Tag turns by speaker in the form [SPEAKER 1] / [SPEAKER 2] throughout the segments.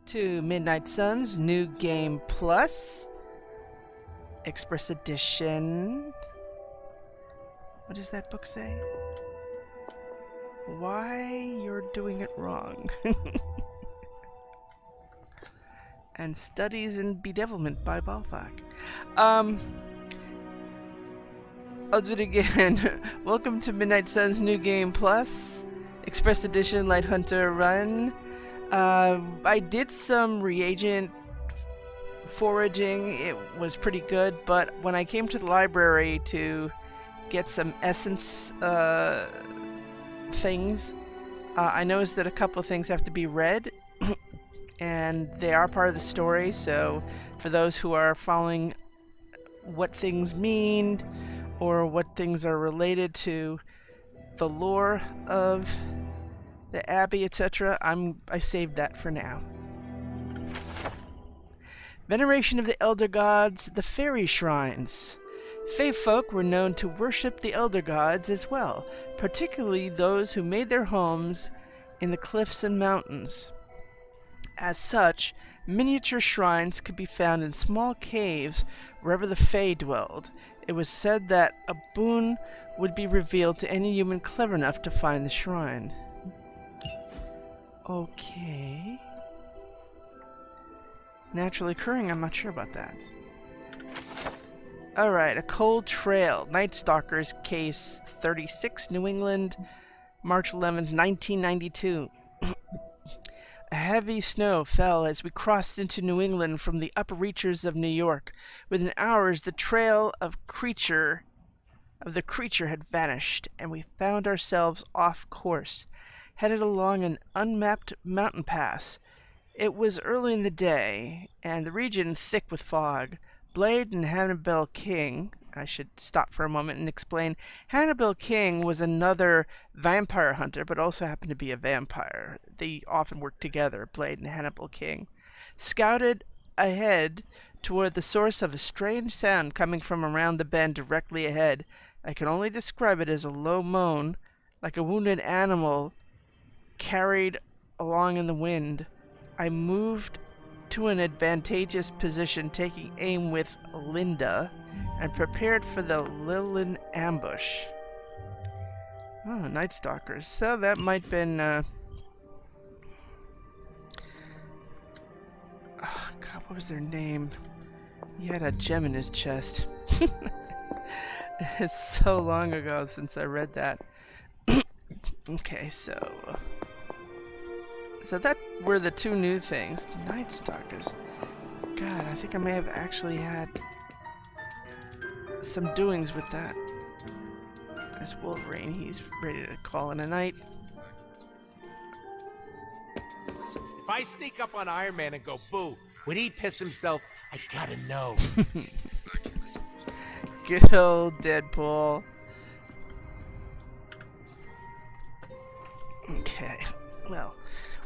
[SPEAKER 1] to Midnight Suns New Game Plus Express Edition. What does that book say? Why you're doing it wrong. And Studies in Bedevilment by Balthak. I'll do it again. Welcome to Midnight Suns New Game Plus Express Edition Light Hunter Run. I did some reagent foraging. It was pretty good, but when I came to the library to get some essence things, I noticed that a couple of things have to be read, and they are part of the story, so for those who are following what things mean or what things are related to the lore of the Abbey, etc., I saved that for now. Veneration of the Elder Gods, the Fairy Shrines. Fae folk were known to worship the Elder Gods as well, particularly those who made their homes in the cliffs and mountains. As such, miniature shrines could be found in small caves wherever the Fae dwelled. It was said that a boon would be revealed to any human clever enough to find the shrine. Okay. Naturally occurring, I'm not sure about that. Alright, A Cold Trail. Night Stalkers, Case 36, New England, March 11th, 1992. A heavy snow fell as we crossed into New England from the upper reaches of New York. Within hours, the trail of the creature had vanished, and we found ourselves off course, headed along an unmapped mountain pass. It was early in the day, and the region thick with fog. Blade and Hannibal King, I should stop for a moment and explain. Hannibal King was another vampire hunter, but also happened to be a vampire. They often worked together, Blade and Hannibal King. Scouted ahead toward the source of a strange sound coming from around the bend directly ahead. I can only describe it as a low moan, like a wounded animal carried along in the wind. I moved to an advantageous position, taking aim with Linda, and prepared for the Lilin ambush. Oh, Night Stalkers. So that might have been... Oh, God, what was their name? He had a gem in his chest. It's so long ago since I read that. Okay, so that were the two new things. Night Stalkers. God, I think I may have actually had some doings with that. There's Wolverine. He's ready to call in a night.
[SPEAKER 2] If I sneak up on Iron Man and go boo, would he piss himself? I gotta know.
[SPEAKER 1] Good old Deadpool. Okay, well,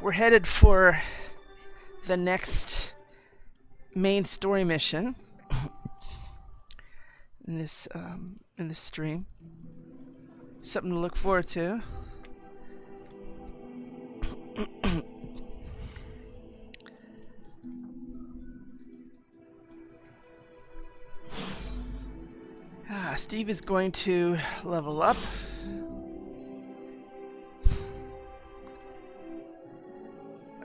[SPEAKER 1] we're headed for the next main story mission in this stream. Something to look forward to. Steve is going to level up.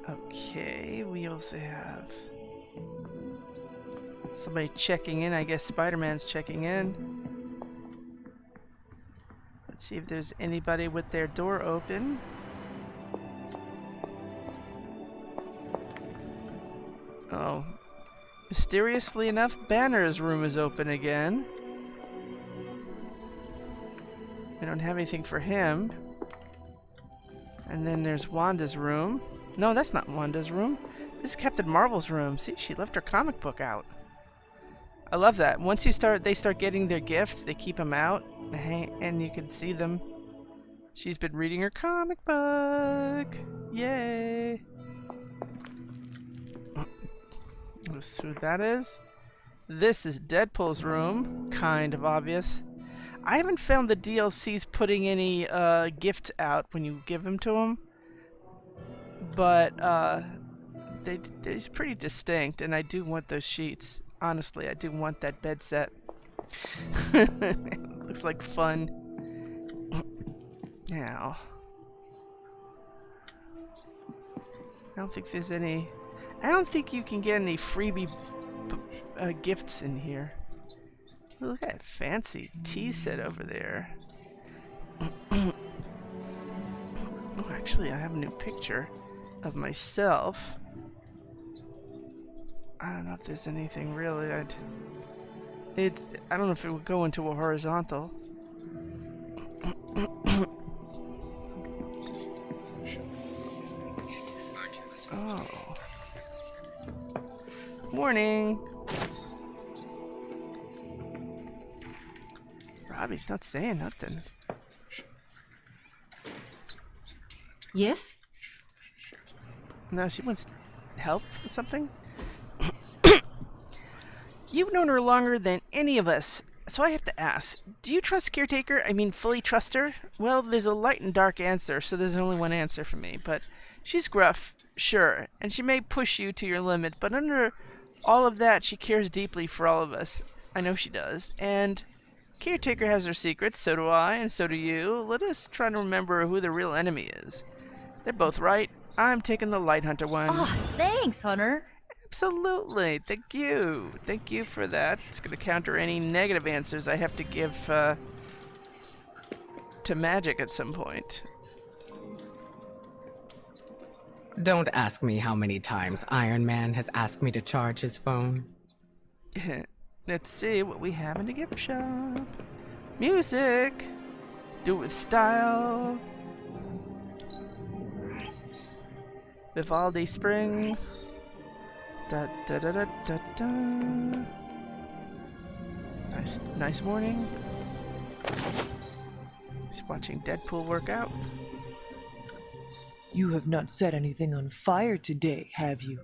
[SPEAKER 1] Okay, we also have somebody checking in. I guess Spider-Man's checking in. Let's see if there's anybody with their door open. Oh, mysteriously enough, Banner's room is open again. We don't have anything for him. And then there's Wanda's room. No, that's not Wanda's room. This is Captain Marvel's room. See, she left her comic book out. I love that. Once they start getting their gifts, they keep them out, and you can see them. She's been reading her comic book. Yay! Let's see who that is. This is Deadpool's room. Kind of obvious. I haven't found the DLCs putting any gift out when you give them to them, but they're pretty distinct, and I do want those sheets. Honestly, I do want that bed set. Looks like fun. Now, I don't think there's any. I don't think you can get any freebie gifts in here. Look at that fancy tea set over there. Oh, actually, I have a new picture of myself. I don't know if there's anything really. I don't know if it would go into a horizontal. Oh. Morning. Robbie's not saying nothing.
[SPEAKER 3] Yes?
[SPEAKER 1] No, she wants help with something. You've known her longer than any of us, so I have to ask, do you trust Caretaker? I mean, fully trust her? Well, there's a light and dark answer, so there's only one answer for me, but she's gruff, sure, and she may push you to your limit, but under all of that, she cares deeply for all of us. I know she does, and Caretaker has her secrets, so do I, and so do you. Let us try to remember who the real enemy is. They're both right. I'm taking the Light Hunter one.
[SPEAKER 3] Oh, thanks, Hunter.
[SPEAKER 1] Absolutely. Thank you. Thank you for that. It's going to counter any negative answers I have to give to magic at some point.
[SPEAKER 4] Don't ask me how many times Iron Man has asked me to charge his phone.
[SPEAKER 1] Let's see what we have in the gift shop. Music. Do it with style. Vivaldi Spring. Da da da da da da. Nice morning. He's watching Deadpool work out.
[SPEAKER 5] You have not set anything on fire today, have you?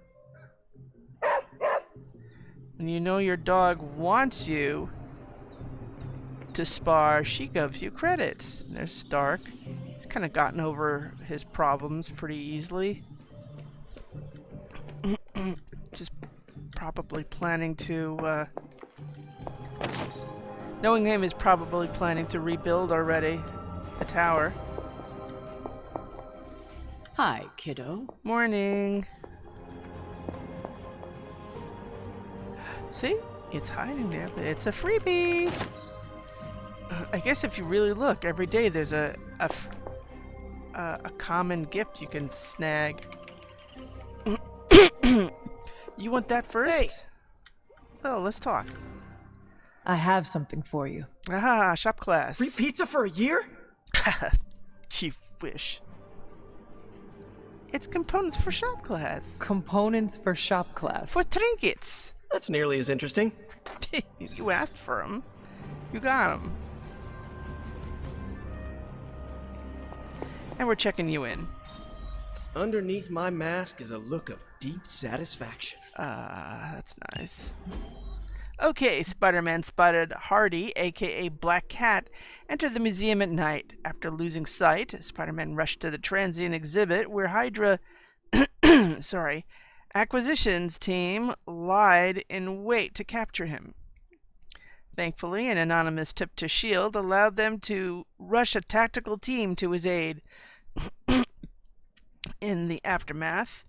[SPEAKER 1] When you know your dog wants you to spar, she gives you credits. And there's Stark. He's kind of gotten over his problems pretty easily. Just probably planning to, knowing him, is probably planning to rebuild already the tower.
[SPEAKER 5] Hi, kiddo.
[SPEAKER 1] Morning. See? It's hiding there, but it's a freebie. I guess if you really look, every day there's a common gift you can snag. You want that first?
[SPEAKER 5] Hey.
[SPEAKER 1] Well, let's talk.
[SPEAKER 5] I have something for you.
[SPEAKER 1] Aha, shop class.
[SPEAKER 6] Free pizza for a year?
[SPEAKER 1] You wish. It's components for shop class.
[SPEAKER 5] Components for shop class.
[SPEAKER 1] For trinkets.
[SPEAKER 6] That's nearly as interesting.
[SPEAKER 1] You asked for them. You got them. And we're checking you in.
[SPEAKER 6] Underneath my mask is a look of deep satisfaction.
[SPEAKER 1] That's nice. Okay, Spider-Man spotted Hardy, aka Black Cat, enter the museum at night. After losing sight, Spider-Man rushed to the transient exhibit where Hydra acquisitions team lied in wait to capture him. Thankfully, an anonymous tip to S.H.I.E.L.D. allowed them to rush a tactical team to his aid. In the aftermath,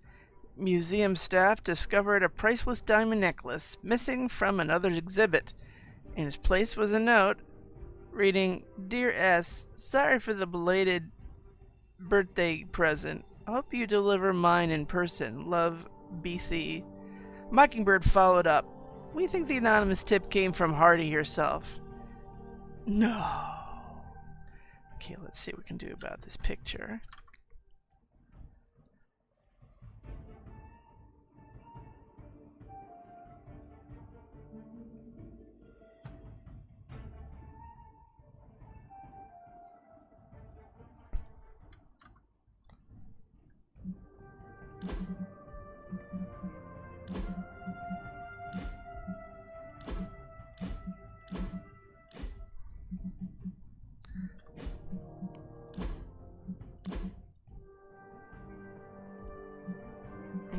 [SPEAKER 1] museum staff discovered a priceless diamond necklace missing from another exhibit. In its place was a note reading, "Dear S, sorry for the belated birthday present. Hope you deliver mine in person. Love, BC." Mockingbird followed up. We think the anonymous tip came from Hardy herself. No. Okay, let's see what we can do about this picture.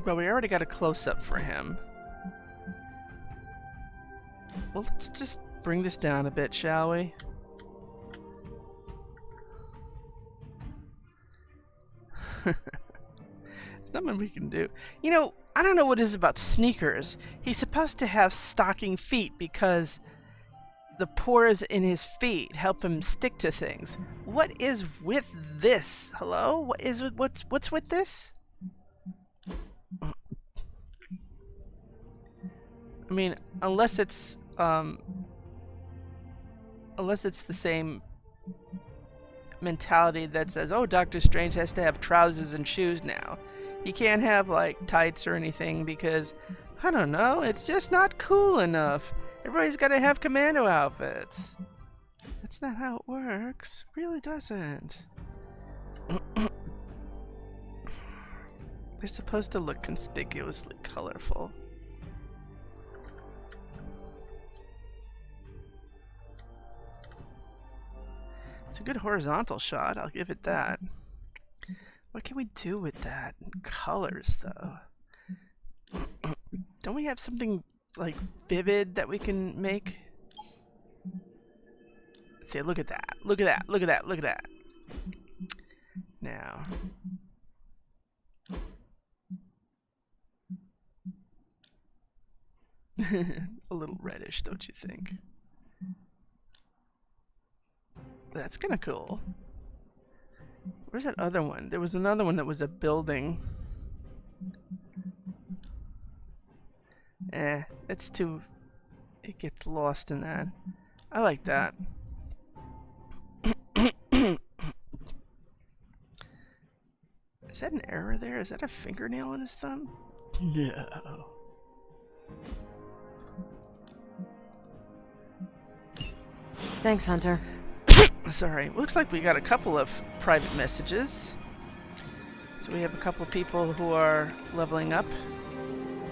[SPEAKER 1] Well, we already got a close-up for him. Well, let's just bring this down a bit, shall we? There's nothing we can do. You know, I don't know what it is about sneakers. He's supposed to have stocking feet because the pores in his feet help him stick to things. What is with this? Hello? What's with this? I mean, unless it's the same mentality that says, "Oh, Doctor Strange has to have trousers and shoes now. He can't have like tights or anything because I don't know, it's just not cool enough. Everybody's got to have commando outfits." That's not how it works. It really doesn't. They're supposed to look conspicuously colorful. It's a good horizontal shot, I'll give it that. What can we do with that? Colors, though. Don't we have something, like, vivid that we can make? See, look at that. Look at that. Look at that. Look at that. Now. A little reddish, don't you think? That's kind of cool. Where's that other one? There was another one that was a building. It's too... It gets lost in that. I like that. Is that an error there? Is that a fingernail in his thumb? No.
[SPEAKER 7] Thanks, Hunter.
[SPEAKER 1] Sorry. Looks like we got a couple of private messages. So we have a couple of people who are leveling up.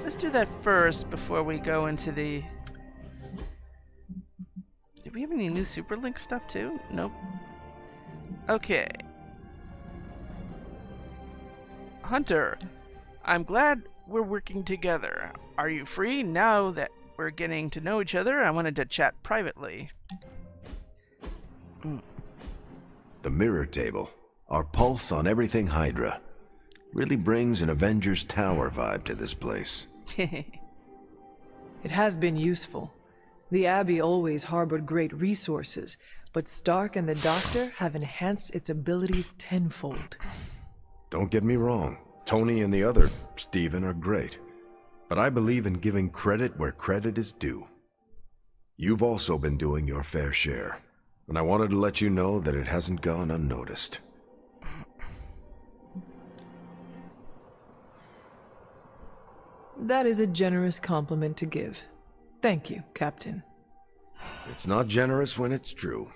[SPEAKER 1] Let's do that first before we go into the... Did we have any new Superlink stuff too? Nope. Okay. Hunter, I'm glad we're working together. Are you free now that we're getting to know each other? I wanted to chat privately.
[SPEAKER 8] The mirror table, our pulse on everything Hydra, really brings an Avengers Tower vibe to this place.
[SPEAKER 5] It has been useful. The Abbey always harbored great resources, but Stark and the Doctor have enhanced its abilities tenfold.
[SPEAKER 8] Don't get me wrong, Tony and the other Steven are great, but I believe in giving credit where credit is due. You've also been doing your fair share, and I wanted to let you know that it hasn't gone unnoticed.
[SPEAKER 5] That is a generous compliment to give. Thank you, Captain.
[SPEAKER 8] It's not generous when it's true.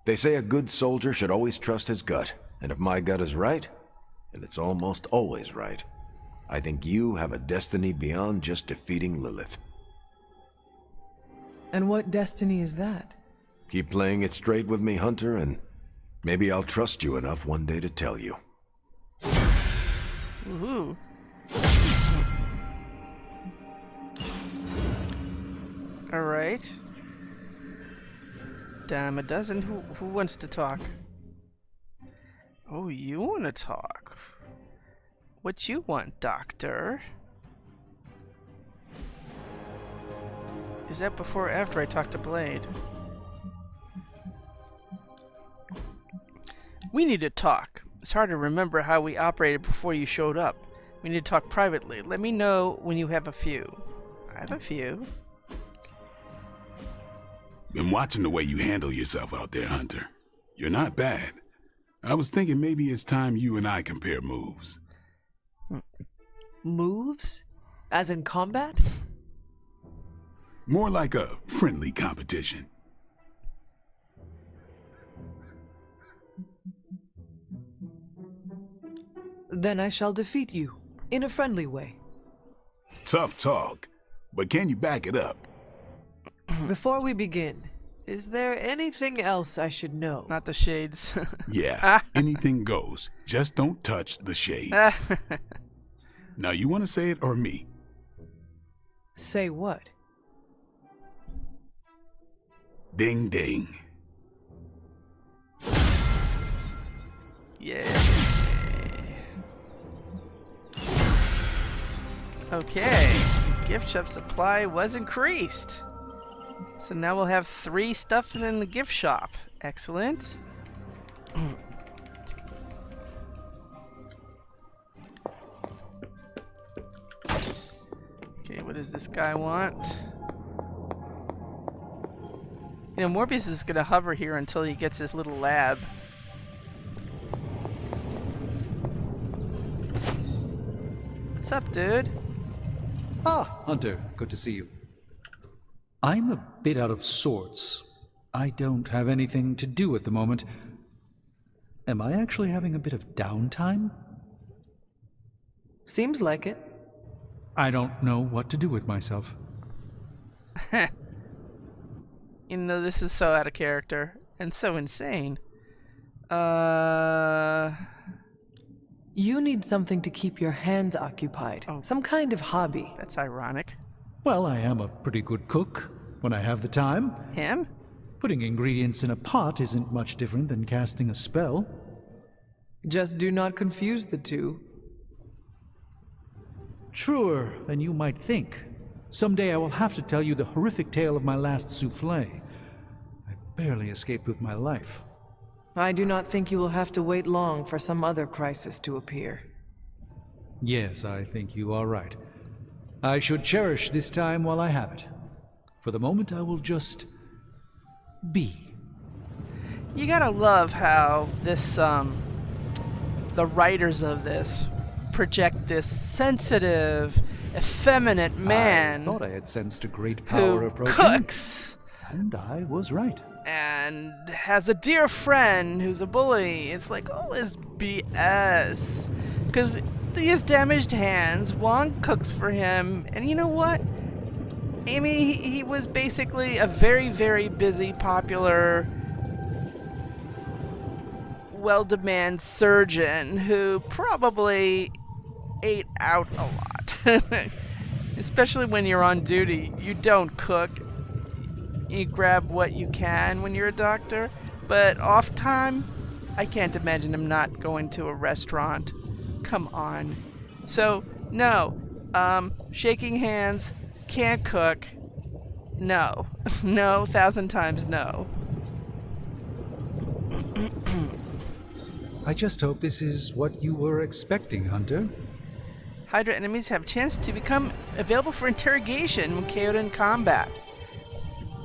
[SPEAKER 8] They say a good soldier should always trust his gut, and if my gut is right, and it's almost always right, I think you have a destiny beyond just defeating Lilith.
[SPEAKER 5] And what destiny is that?
[SPEAKER 8] Keep playing it straight with me, Hunter, and maybe I'll trust you enough one day to tell you.
[SPEAKER 1] Woohoo. Alright. Damn a dozen. Who wants to talk? Oh, you want to talk? What you want, Doctor? Is that before or after I talk to Blade? We need to talk. It's hard to remember how we operated before you showed up. We need to talk privately. Let me know when you have a few. I have a few.
[SPEAKER 9] Been watching the way you handle yourself out there, Hunter. You're not bad. I was thinking maybe it's time you and I compare moves.
[SPEAKER 5] Moves? As in combat?
[SPEAKER 9] More like a friendly competition.
[SPEAKER 5] Then I shall defeat you, in a friendly way.
[SPEAKER 9] Tough talk, but can you back it up?
[SPEAKER 5] Before we begin, is there anything else I should know?
[SPEAKER 1] Not the shades.
[SPEAKER 9] Yeah, anything goes. Just don't touch the shades. Now you want to say it or me?
[SPEAKER 5] Say what?
[SPEAKER 9] Ding ding.
[SPEAKER 1] Yeah. Okay. Gift shop supply was increased. So now we'll have 3 stuff in the gift shop. Excellent. Okay, what does this guy want? You know, Morbius is gonna hover here until he gets his little lab. What's up, dude?
[SPEAKER 10] Ah, Hunter, good to see you. I'm a bit out of sorts. I don't have anything to do at the moment. Am I actually having a bit of downtime?
[SPEAKER 5] Seems like it.
[SPEAKER 10] I don't know what to do with myself.
[SPEAKER 1] You know, this is so out of character and so insane.
[SPEAKER 5] You need something to keep your hands occupied.
[SPEAKER 1] Oh.
[SPEAKER 5] Some kind of hobby.
[SPEAKER 1] That's ironic.
[SPEAKER 10] Well, I am a pretty good cook when I have the time.
[SPEAKER 1] Him?
[SPEAKER 10] Putting ingredients in a pot isn't much different than casting a spell.
[SPEAKER 5] Just do not confuse the two.
[SPEAKER 10] Truer than you might think. Someday I will have to tell you the horrific tale of my last souffle. I barely escaped with my life.
[SPEAKER 5] I do not think you will have to wait long for some other crisis to appear.
[SPEAKER 10] Yes, I think you are right. I should cherish this time while I have it. For the moment, I will just be.
[SPEAKER 1] You gotta love how this, the writers of this project this sensitive, effeminate man
[SPEAKER 10] I thought I had sensed a great
[SPEAKER 1] who
[SPEAKER 10] power approaching.
[SPEAKER 1] cooks
[SPEAKER 10] And I was right.
[SPEAKER 1] and has a dear friend who's a bully. It's like all this BS. Because he has damaged hands, Wong cooks for him, and you know what? Amy, he was basically a very, very busy, popular, well-demand surgeon who probably ate out a lot. Especially when you're on duty. You don't cook. You grab what you can when you're a doctor. But off time, I can't imagine him not going to a restaurant. Come on. So, no. Shaking hands, can't cook. No. No, 1,000 times no.
[SPEAKER 10] I just hope this is what you were expecting, Hunter.
[SPEAKER 1] Hydra enemies have a chance to become available for interrogation when KO'd in combat.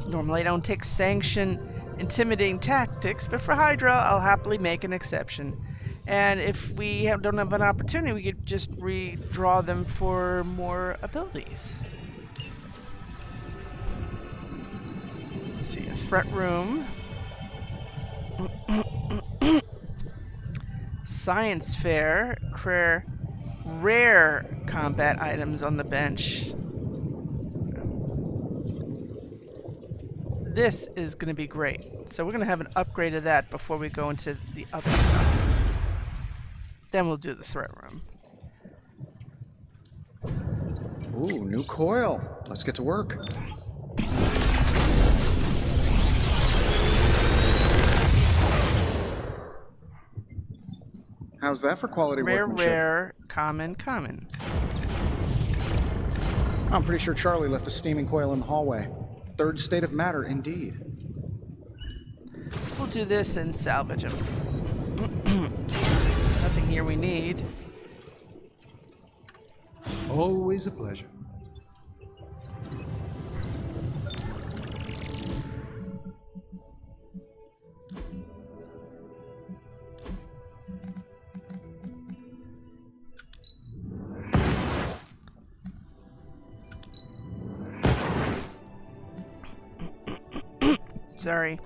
[SPEAKER 1] Normally I don't take sanction intimidating tactics, but for Hydra I'll happily make an exception. And if we don't have an opportunity, we could just redraw them for more abilities. Let's see, a threat room. Science fair, rare combat items on the bench. This is going to be great. So we're going to have an upgrade of that before we go into the other stuff. Then we'll do the threat room.
[SPEAKER 11] Ooh, new coil. Let's get to work. How's that for quality workmanship?
[SPEAKER 1] Rare, common.
[SPEAKER 11] I'm pretty sure Charlie left a steaming coil in the hallway. Third state of matter, indeed.
[SPEAKER 1] We'll do this and salvage them. Nothing here we need.
[SPEAKER 10] Always a pleasure.
[SPEAKER 1] Sorry.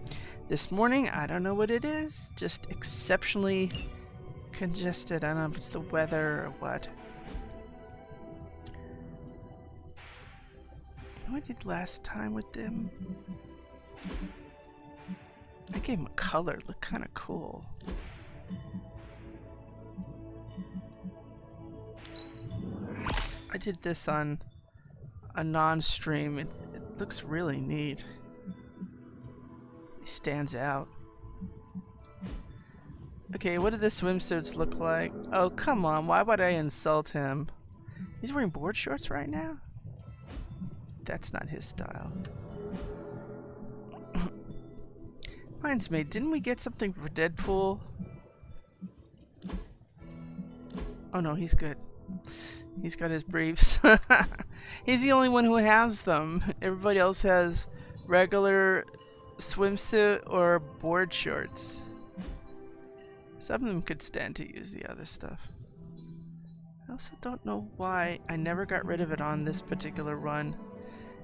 [SPEAKER 1] This morning, I don't know what it is. Just exceptionally congested. I don't know if it's the weather or what. You know what I did last time with them? I gave him a color. It looked kind of cool. I did this on a non-stream. It looks really neat. It stands out. Okay, what do the swimsuits look like? Oh, come on. Why would I insult him? He's wearing board shorts right now? That's not his style. Reminds me, didn't we get something for Deadpool? Oh no, he's good. He's got his briefs. He's the only one who has them. Everybody else has regular swimsuit or board shorts. Some of them could stand to use the other stuff. I also don't know why I never got rid of it on this particular run.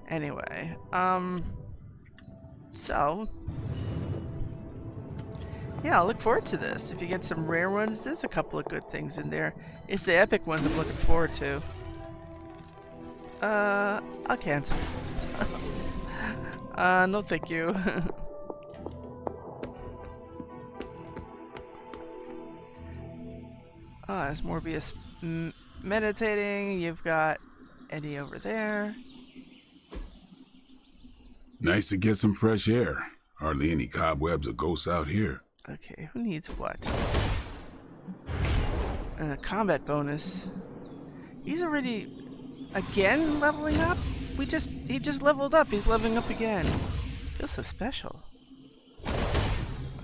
[SPEAKER 1] Anyway, so yeah, I'll look forward to this. If you get some rare ones, there's a couple of good things in there. It's the epic ones I'm looking forward to. I'll cancel. No thank you. There's Morbius meditating. You've got Eddie over there.
[SPEAKER 9] Nice to get some fresh air. Hardly any cobwebs or ghosts out here.
[SPEAKER 1] Okay, who needs what? Combat bonus. He's already again leveling up? He just leveled up. He's leveling up again. Feels so special.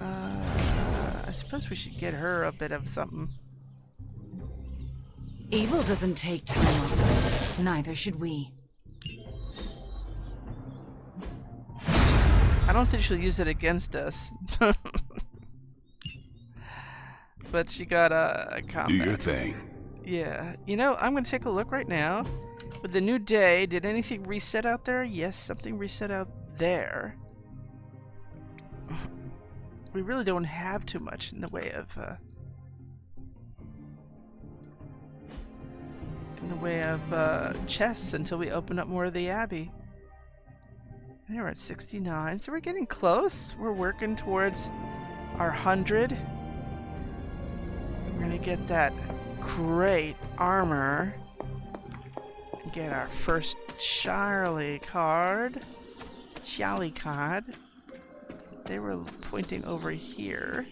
[SPEAKER 1] I suppose we should get her a bit of something.
[SPEAKER 3] Evil doesn't take time off. Neither should we.
[SPEAKER 1] I don't think she'll use it against us. But she got a combat.
[SPEAKER 9] Do your thing.
[SPEAKER 1] Yeah. You know, I'm going to take a look right now. With the new day, did anything reset out there? Yes, something reset out there. We really don't have too much in the way of chests until we open up more of the Abbey. And we're at 69, so we're getting close. We're working towards our 100. We're gonna get that great armor. Get our first Charlie card. Charlie card. They were pointing over here.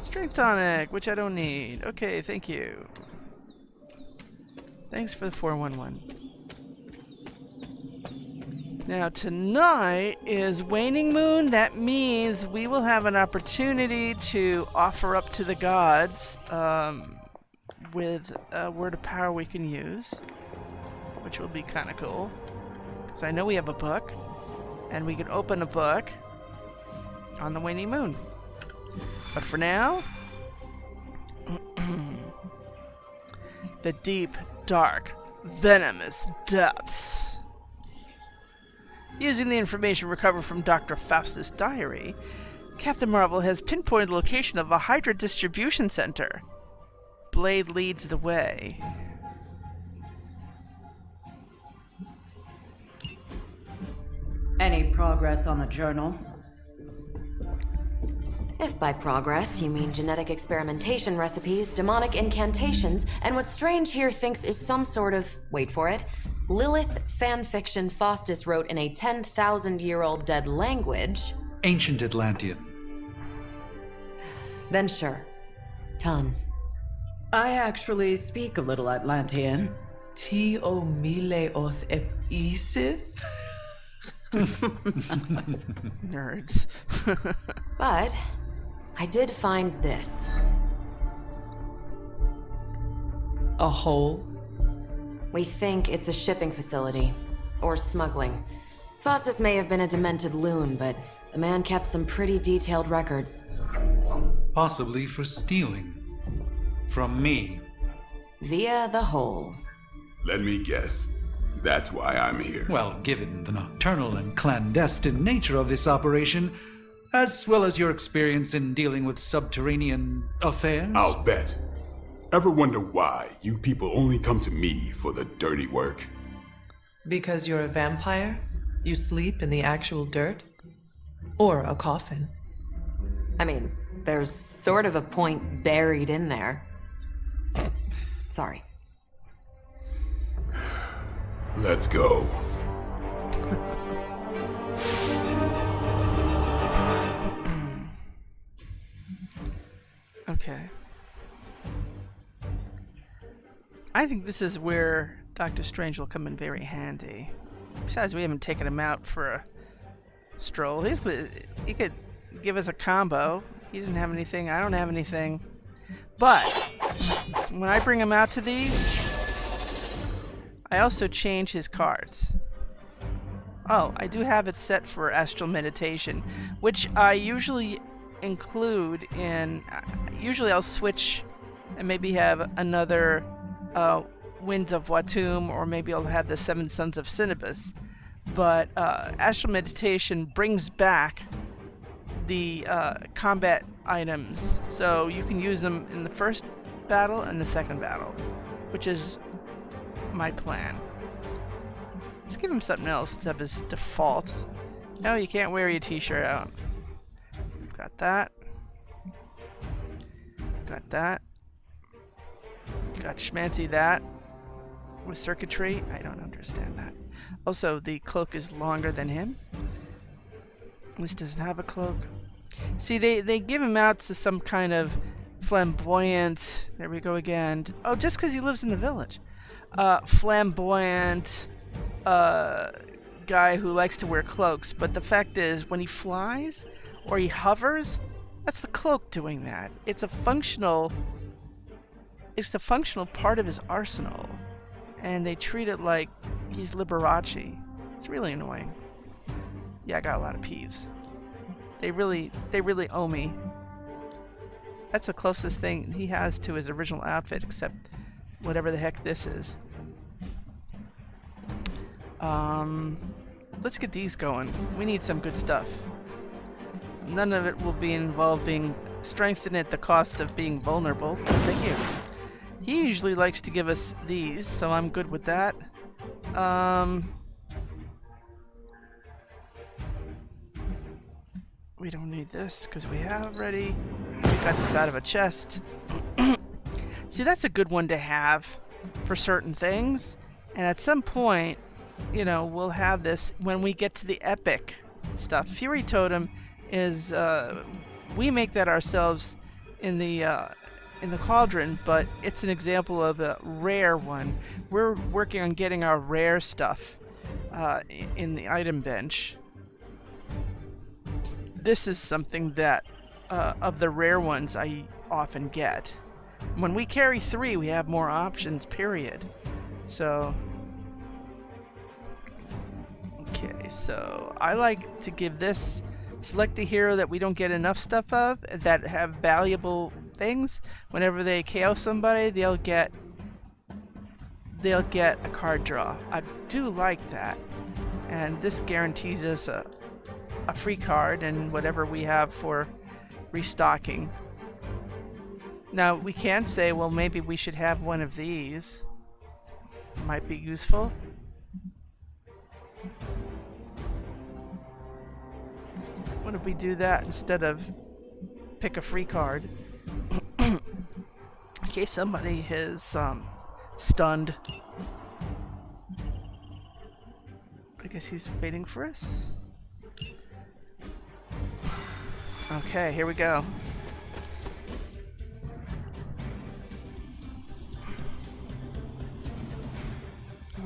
[SPEAKER 1] Strength tonic, which I don't need. Okay, thank you. Thanks for the 411. Now tonight is waning moon. That means we will have an opportunity to offer up to the gods with a word of power we can use, which will be kind of cool. Because I know we have a book, and we can open a book on the waning moon. But for now, the deep, dark, venomous depths. Using the information recovered from Dr. Faustus' diary, Captain Marvel has pinpointed the location of a Hydra distribution center. Blade leads the way.
[SPEAKER 12] Any progress on the journal?
[SPEAKER 7] If by progress you mean genetic experimentation recipes, demonic incantations, and what Strange here thinks is some sort of, wait for it, Lilith fanfiction Faustus wrote in a 10,000-year-old dead language.
[SPEAKER 10] Ancient Atlantean.
[SPEAKER 7] Then sure. Tons.
[SPEAKER 12] I actually speak a little Atlantean.
[SPEAKER 5] Ti o mile oth ep isith?
[SPEAKER 1] Nerds.
[SPEAKER 7] But I did find this.
[SPEAKER 5] A hole?
[SPEAKER 7] We think it's a shipping facility. Or smuggling. Faustus may have been a demented loon, but the man kept some pretty detailed records.
[SPEAKER 10] Possibly for stealing. From me.
[SPEAKER 7] Via the hole.
[SPEAKER 9] Let me guess. That's why I'm here.
[SPEAKER 10] Well, given the nocturnal and clandestine nature of this operation, as well as your experience in dealing with subterranean affairs...
[SPEAKER 9] I'll bet. Ever wonder why you people only come to me for the dirty work?
[SPEAKER 5] Because you're a vampire? You sleep in the actual dirt? Or a coffin?
[SPEAKER 7] I mean, There's sort of a point buried in there. Sorry.
[SPEAKER 9] Let's go.
[SPEAKER 1] Okay. I think this is where Dr. Strange will come in very handy. Besides, we haven't taken him out for a stroll. He could give us a combo. He doesn't have anything. I don't have anything. But when I bring him out to these, I also change his cards. Oh, I do have it set for astral meditation, which I usually include in. Usually I'll switch and maybe have another Winds of Watum, or maybe I'll have the Seven Sons of Sinibus. But astral meditation brings back the combat items, so you can use them in the first battle and the second battle, which is my plan. Let's give him something else instead of his default. No, you can't wear your t-shirt out. Got that. Got that. Got schmancy that. With circuitry, I don't understand that. Also, the cloak is longer than him. This doesn't have a cloak. See, they give him out to some kind of flamboyant... There we go again. Oh, just because he lives in the village. Flamboyant guy who likes to wear cloaks. But the fact is, when he flies or he hovers, that's the cloak doing that. It's a functional... It's the functional part of his arsenal. And they treat it like he's Liberace. It's really annoying. Yeah, I got a lot of peeves. They really owe me. That's the closest thing he has to his original outfit, except whatever the heck this is. Let's get these going. We need some good stuff. None of it will be involving strength at the cost of being vulnerable. Thank you. He usually likes to give us these, so I'm good with that. We don't need this because we have already. We got this out of a chest. See, that's a good one to have for certain things. And at some point, you know, we'll have this when we get to the epic stuff. Fury Totem is, we make that ourselves in the cauldron, but it's an example of a rare one. We're working on getting our rare stuff in the item bench. This is something that, of the rare ones, I often get. When we carry 3, we have more options, period. So, okay, so I like to give this, select a hero that we don't get enough stuff of, that have valuable things. Whenever they KO somebody, they'll get a card draw. I do like that, and this guarantees us a free card and whatever we have for restocking. Now we can say, well, maybe we should have one of these. Might be useful. What if we do that instead of pick a free card? In case somebody is stunned. I guess he's waiting for us. Okay, here we go.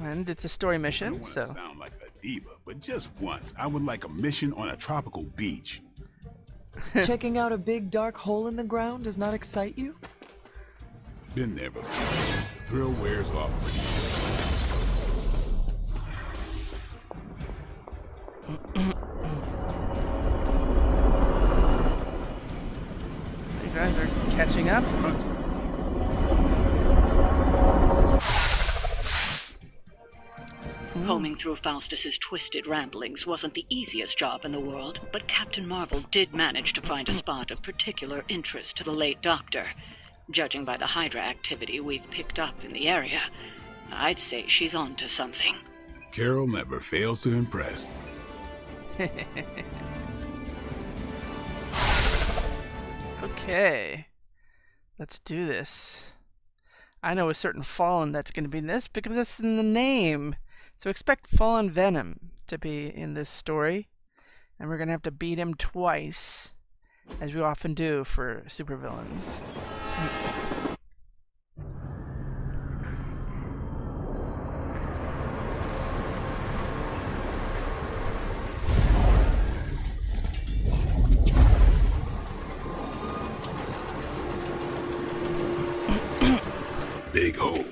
[SPEAKER 1] And it's a story mission, so.
[SPEAKER 9] Sound like a diva, but just once, I would like a mission on a tropical beach.
[SPEAKER 5] Checking out a big dark hole in the ground does not excite you?
[SPEAKER 9] Been there before. The thrill wears off pretty quick.
[SPEAKER 1] You guys are catching up.
[SPEAKER 13] Combing through Faustus's twisted ramblings wasn't the easiest job in the world, but Captain Marvel did manage to find a spot of particular interest to the late Doctor. Judging by the Hydra activity we've picked up in the area, I'd say she's on to something.
[SPEAKER 9] Carol never fails to impress.
[SPEAKER 1] Okay. Let's do this. I know a certain Fallen that's going to be in this because it's in the name. So expect Fallen Venom to be in this story. And we're going to have to beat him twice, as we often do for supervillains.
[SPEAKER 9] Big hole.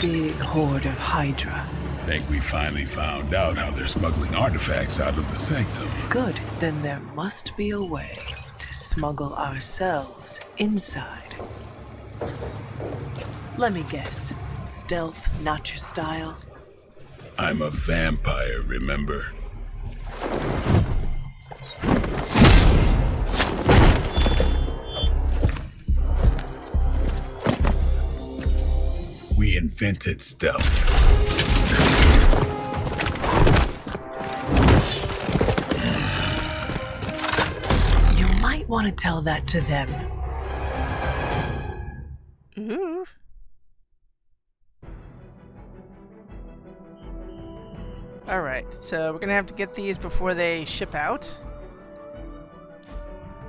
[SPEAKER 5] Big horde of Hydra.
[SPEAKER 9] Think we finally found out how they're smuggling artifacts out of the Sanctum.
[SPEAKER 5] Good. Then there must be a way to smuggle ourselves inside. Let me guess. Stealth, not your style?
[SPEAKER 9] I'm a vampire, remember? We invented stealth.
[SPEAKER 5] You might want to tell that to them.
[SPEAKER 1] Ooh. Alright, so we're gonna have to get these before they ship out.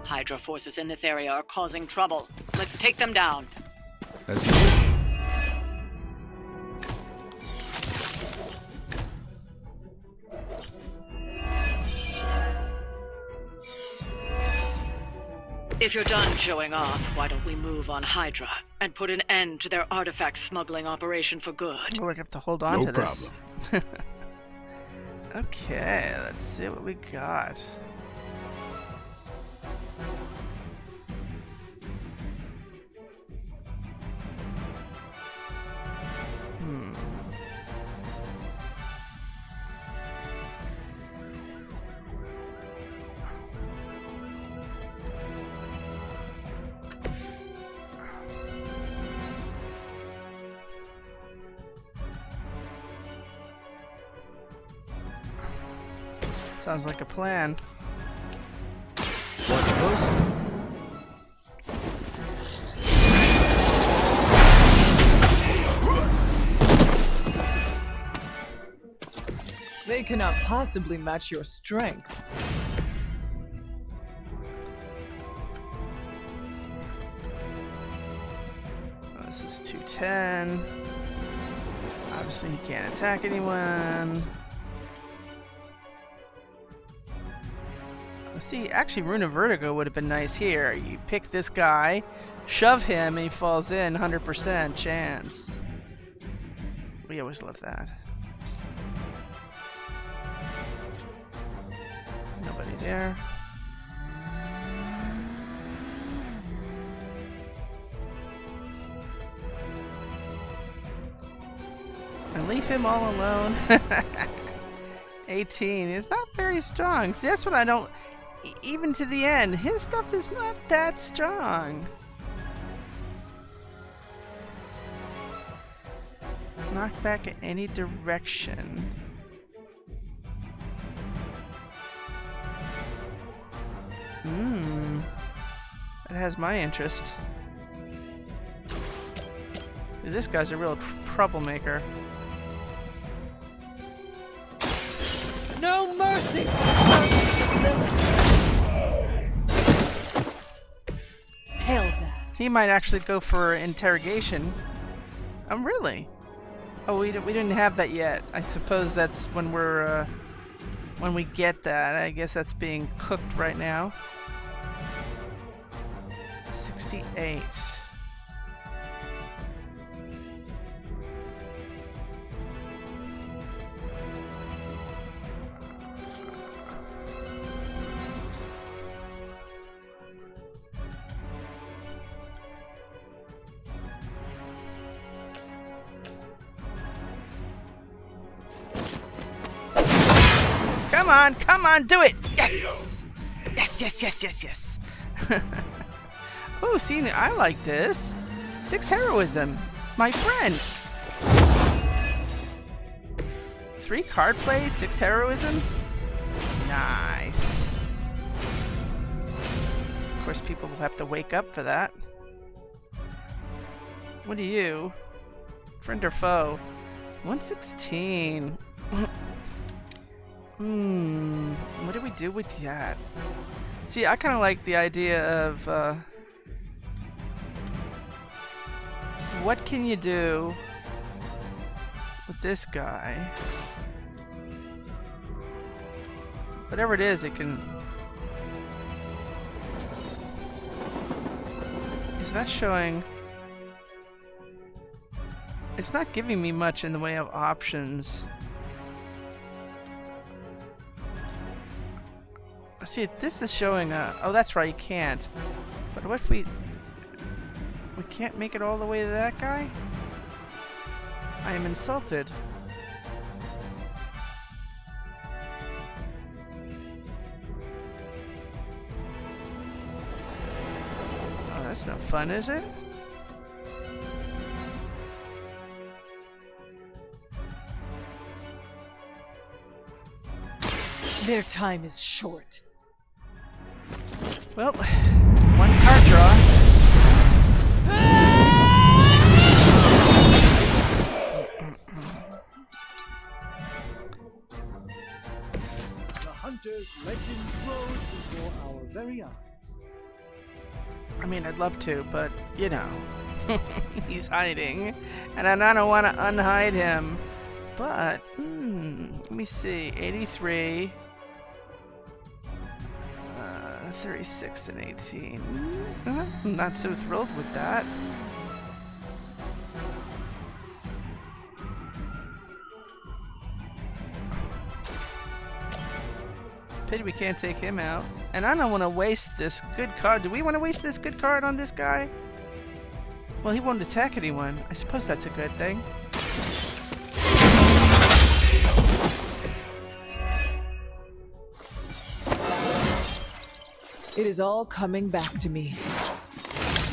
[SPEAKER 13] Hydra forces in this area are causing trouble. Let's take them down.
[SPEAKER 6] As you wish.
[SPEAKER 13] If you're done showing off, why don't we move on Hydra and put an end to their artifact smuggling operation for good?
[SPEAKER 1] We're gonna have to hold on to this.
[SPEAKER 9] No problem.
[SPEAKER 1] Okay, let's see what we got. Sounds like a plan.
[SPEAKER 6] Watch close.
[SPEAKER 5] They cannot possibly match your strength.
[SPEAKER 1] This is 210. Obviously, he can't attack anyone. See, actually, Rune of Vertigo would have been nice here. You pick this guy, shove him, and he falls in, 100% chance. We always love that. Nobody there. And leave him all alone. 18 is not very strong. See, that's what I don't... Even to the end, his stuff is not that strong. Knock back in any direction. That has my interest. This guy's a real troublemaker.
[SPEAKER 5] No mercy! Hail that.
[SPEAKER 1] He might actually go for interrogation. Oh, really? Oh, we didn't have that yet. I suppose that's when we're when we get that. I guess that's being cooked right now. 68. Come on, do it! Yes! Yes. Oh, see, I like this. 6 heroism. My friend. 3 card play, 6 heroism. Nice. Of course, people will have to wake up for that. What are you? Friend or foe? 116. What do we do with that? See, I kind of like the idea of what can you do with this guy? Whatever it is, it can... It's not showing... It's not giving me much in the way of options. See, this is showing oh, that's right, you can't. But what if we can't make it all the way to that guy? I am insulted. Oh, that's no fun, is it?
[SPEAKER 5] Their time is short.
[SPEAKER 1] Well, one card draw.
[SPEAKER 14] The hunter's legend grows before our very eyes.
[SPEAKER 1] I mean, I'd love to, but, you know, he's hiding, and I don't want to unhide him. But, let me see, 83, 36 and 18. I'm not so thrilled with that. Pity we can't take him out. And I don't want to waste this good card. Do we want to waste this good card on this guy? Well, he won't attack anyone. I suppose that's a good thing.
[SPEAKER 5] It is all coming back to me.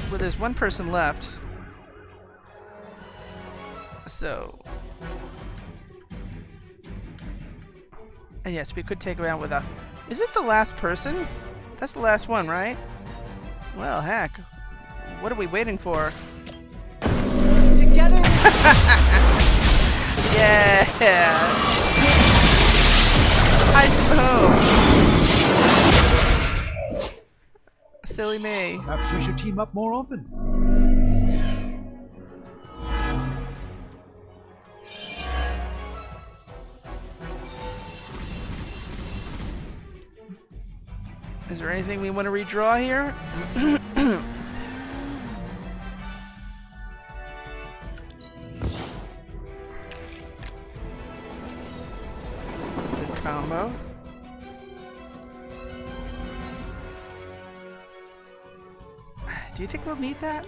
[SPEAKER 1] Well, there's one person left. So... And yes, we could take him out with a... Is it the last person? That's the last one, right? Well, heck. What are we waiting for?
[SPEAKER 5] Together!
[SPEAKER 1] Yeah! I suppose. Silly me.
[SPEAKER 14] Perhaps we should team up more often.
[SPEAKER 1] Is there anything we want to redraw here? Good combo. Do you think we'll need that?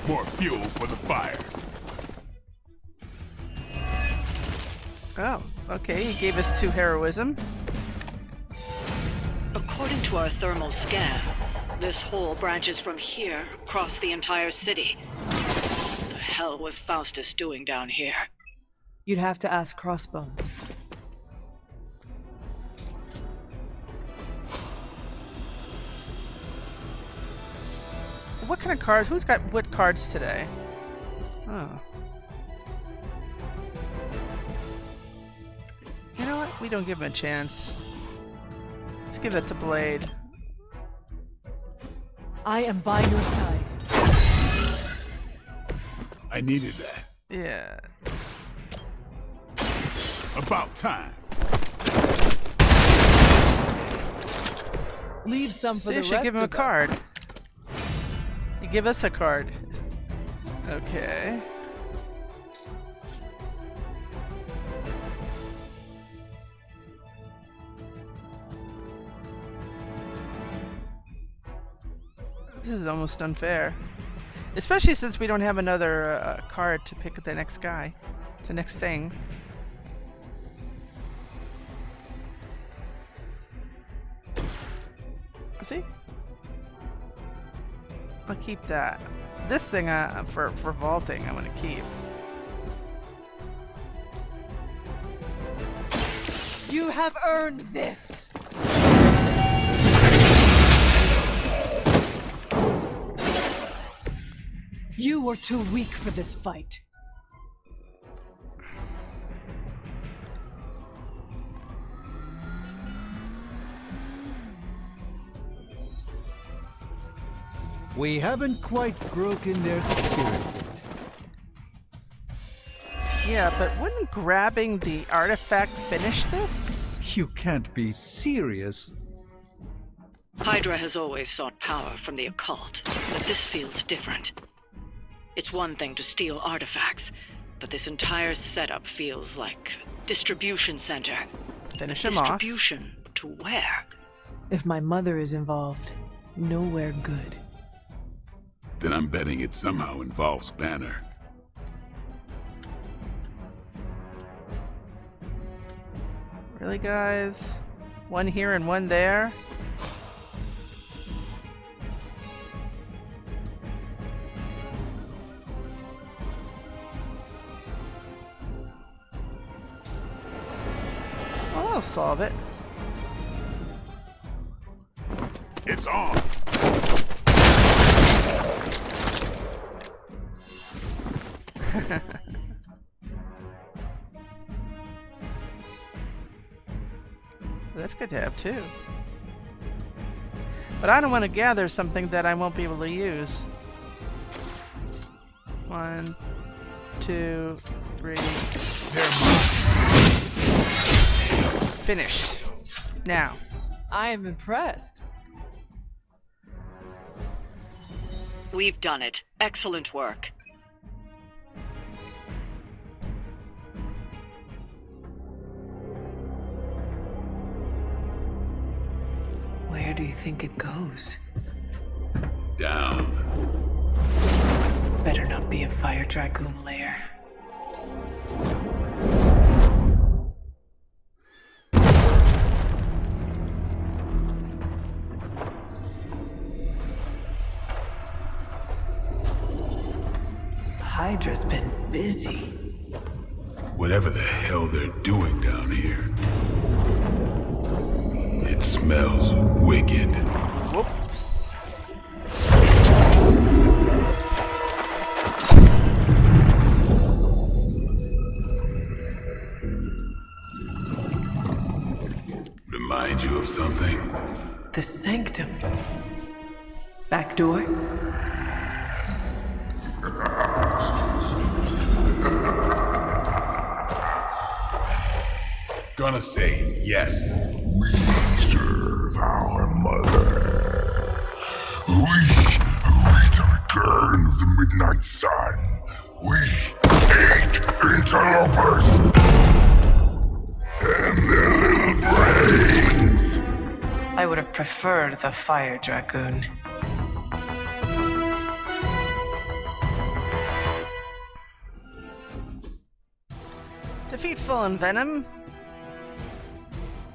[SPEAKER 9] More fuel for the fire.
[SPEAKER 1] Oh, okay, he gave us 2 heroism.
[SPEAKER 13] According to our thermal scan, this hole branches from here across the entire city. What the hell was Faustus doing down here?
[SPEAKER 5] You'd have to ask Crossbones.
[SPEAKER 1] What kind of cards? Who's got what cards today? Oh. You know what? We don't give him a chance. Let's give that to Blade.
[SPEAKER 5] I am by your side.
[SPEAKER 9] I needed that.
[SPEAKER 1] Yeah.
[SPEAKER 9] About time.
[SPEAKER 5] Leave some for
[SPEAKER 1] See,
[SPEAKER 5] the
[SPEAKER 1] you
[SPEAKER 5] rest
[SPEAKER 1] should give him a
[SPEAKER 5] of us.
[SPEAKER 1] card. You give us a card. Okay. This is almost unfair. Especially since we don't have another card to pick the next guy. The next thing. See? I'll keep that. This thing for vaulting I'm gonna keep.
[SPEAKER 5] You have earned this! You were too weak for this fight.
[SPEAKER 14] We haven't quite broken their spirit.
[SPEAKER 1] Yeah, but wouldn't grabbing the artifact finish this?
[SPEAKER 14] You can't be serious.
[SPEAKER 13] Hydra has always sought power from the occult, but this feels different. It's one thing to steal artifacts, but this entire setup feels like distribution center.
[SPEAKER 1] Finish him off.
[SPEAKER 13] Distribution to where?
[SPEAKER 5] If my mother is involved, nowhere good.
[SPEAKER 9] Then I'm betting it somehow involves Banner.
[SPEAKER 1] Really, guys? One here and one there? Well, I'll solve it.
[SPEAKER 9] It's on!
[SPEAKER 1] That's good to have too. But I don't want to gather something that I won't be able to use. 1, 2, 3. Finished. Now.
[SPEAKER 5] I am impressed.
[SPEAKER 13] We've done it. Excellent work.
[SPEAKER 5] Where do you think it goes?
[SPEAKER 9] Down.
[SPEAKER 5] Better not be a fire dragoon lair. Hydra's been busy.
[SPEAKER 9] Whatever the hell they're doing down here. It smells wicked.
[SPEAKER 1] Whoops.
[SPEAKER 9] Remind you of something?
[SPEAKER 5] The Sanctum. Back door?
[SPEAKER 9] Gonna say yes.
[SPEAKER 15] We serve our mother. We await the return of the midnight sun. We hate interlopers and their little brains.
[SPEAKER 5] I would have preferred the fire dragoon.
[SPEAKER 1] Defeat Fallen Venom.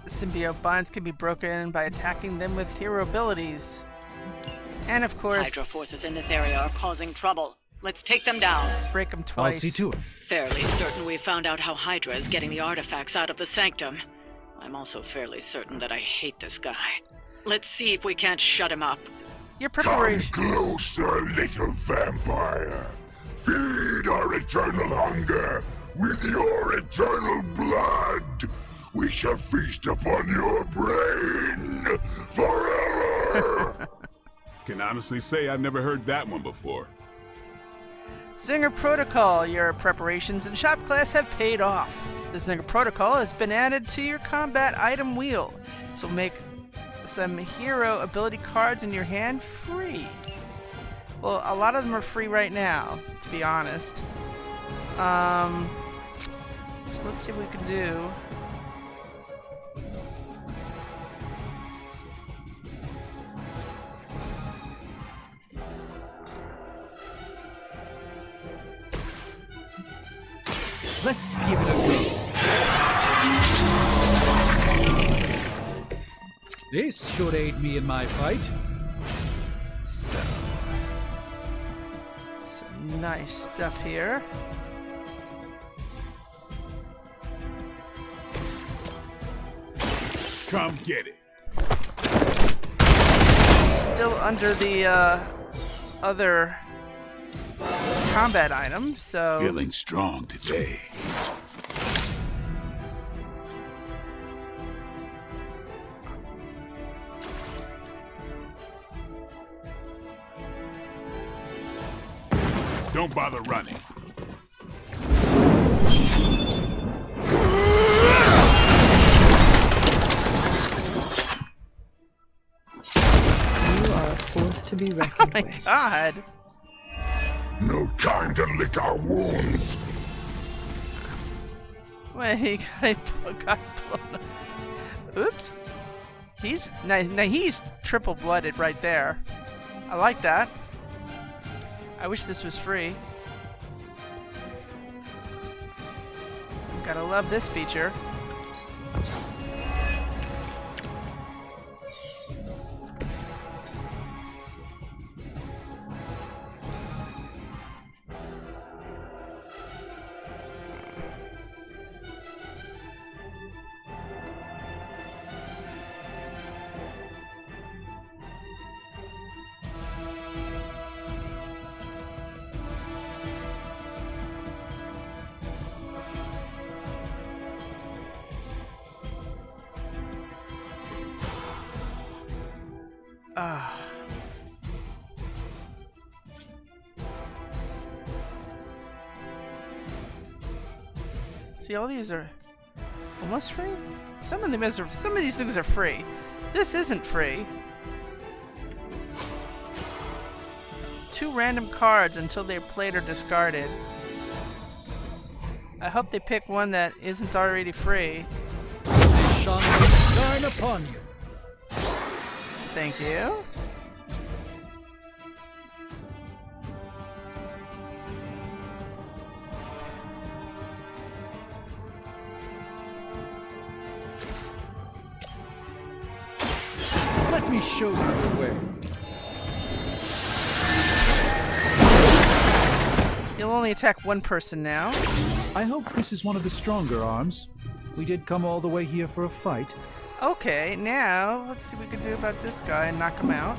[SPEAKER 1] The symbiote bonds can be broken by attacking them with hero abilities. And of course,
[SPEAKER 13] Hydra forces in this area are causing trouble. Let's take them down.
[SPEAKER 1] Break them twice.
[SPEAKER 14] I'll see to it.
[SPEAKER 13] Fairly certain we found out how Hydra is getting the artifacts out of the Sanctum. I'm also fairly certain that I hate this guy. Let's see if we can't shut him up.
[SPEAKER 1] Your preparation.
[SPEAKER 15] Come closer, little vampire. Feed our eternal hunger with your eternal blood. We shall feast upon your brain forever!
[SPEAKER 9] Can honestly say I've never heard that one before.
[SPEAKER 1] Zinger Protocol. Your preparations and shop class have paid off. The Zinger Protocol has been added to your combat item wheel. So make some hero ability cards in your hand free. Well, a lot of them are free right now, to be honest. So let's see what we can do.
[SPEAKER 14] Let's give it a go. This should aid me in my fight.
[SPEAKER 1] So, some nice stuff here.
[SPEAKER 9] Come get it.
[SPEAKER 1] Still under the other combat item, so...
[SPEAKER 9] Feeling strong today. Don't bother running.
[SPEAKER 5] You are a force to be reckoned with.
[SPEAKER 1] Oh my god!
[SPEAKER 15] No time to lick our wounds.
[SPEAKER 1] Wait, he got blown up. Oops. Now he's triple-blooded right there. I like that. I wish this was free. Gotta love this feature. Ah. See, all these are almost free. Some of these things are free. This isn't free. 2 random cards until they're played or discarded. I hope they pick one that isn't already free.
[SPEAKER 14] Shine upon you.
[SPEAKER 1] Thank you.
[SPEAKER 14] Let me show you the way.
[SPEAKER 1] You'll only attack one person now.
[SPEAKER 14] I hope this is one of the stronger arms. We did come all the way here for a fight.
[SPEAKER 1] Okay, now let's see what we can do about this guy and knock him out.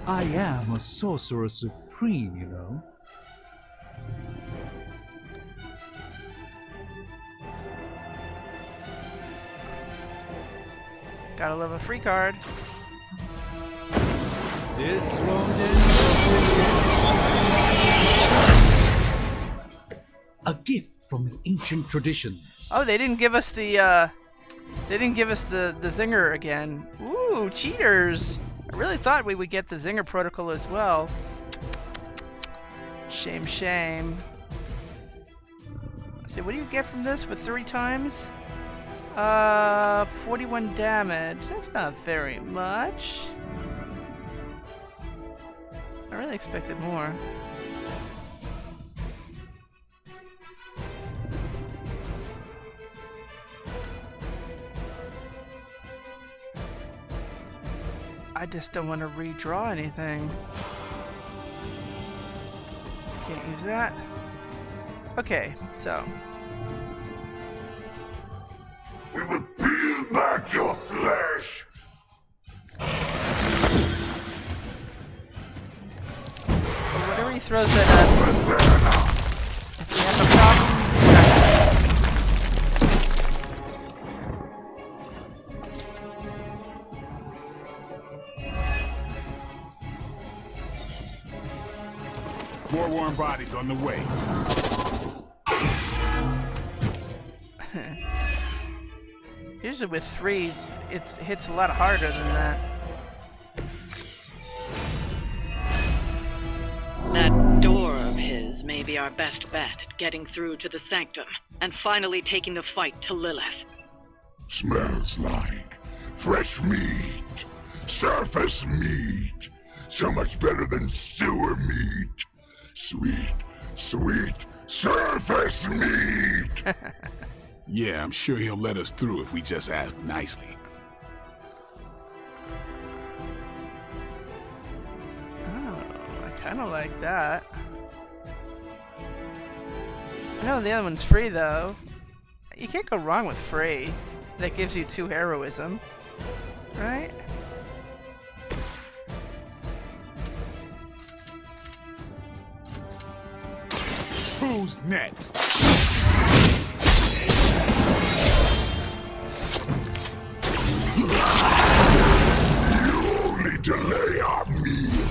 [SPEAKER 14] I am a sorcerer supreme, you know.
[SPEAKER 1] Gotta love a free card.
[SPEAKER 14] This won't end. A gift from the ancient traditions.
[SPEAKER 1] Oh, they didn't give us the zinger again. Ooh, cheaters! I really thought we would get the zinger protocol as well. Shame, shame. Let's see, what do you get from this with 3 times? 41 damage. That's not very much. I really expected more. I just don't want to redraw anything. Can't use that. Okay, so.
[SPEAKER 15] We will peel back your flesh.
[SPEAKER 1] Whatever he throws at us. If we have a problem,
[SPEAKER 9] More warm bodies on the way.
[SPEAKER 1] usually with 3, it hits a lot harder than that.
[SPEAKER 13] That door of his may be our best bet at getting through to the Sanctum and finally taking the fight to Lilith.
[SPEAKER 15] Smells like fresh meat. Surface meat. So much better than sewer meat. Sweet, sweet surface meat!
[SPEAKER 9] Yeah, I'm sure he'll let us through if we just ask nicely.
[SPEAKER 1] Oh, I kind of like that. I know the other one's free though. You can't go wrong with free. That gives you 2 heroism, right?
[SPEAKER 9] Who's next?
[SPEAKER 15] You only delay our meal.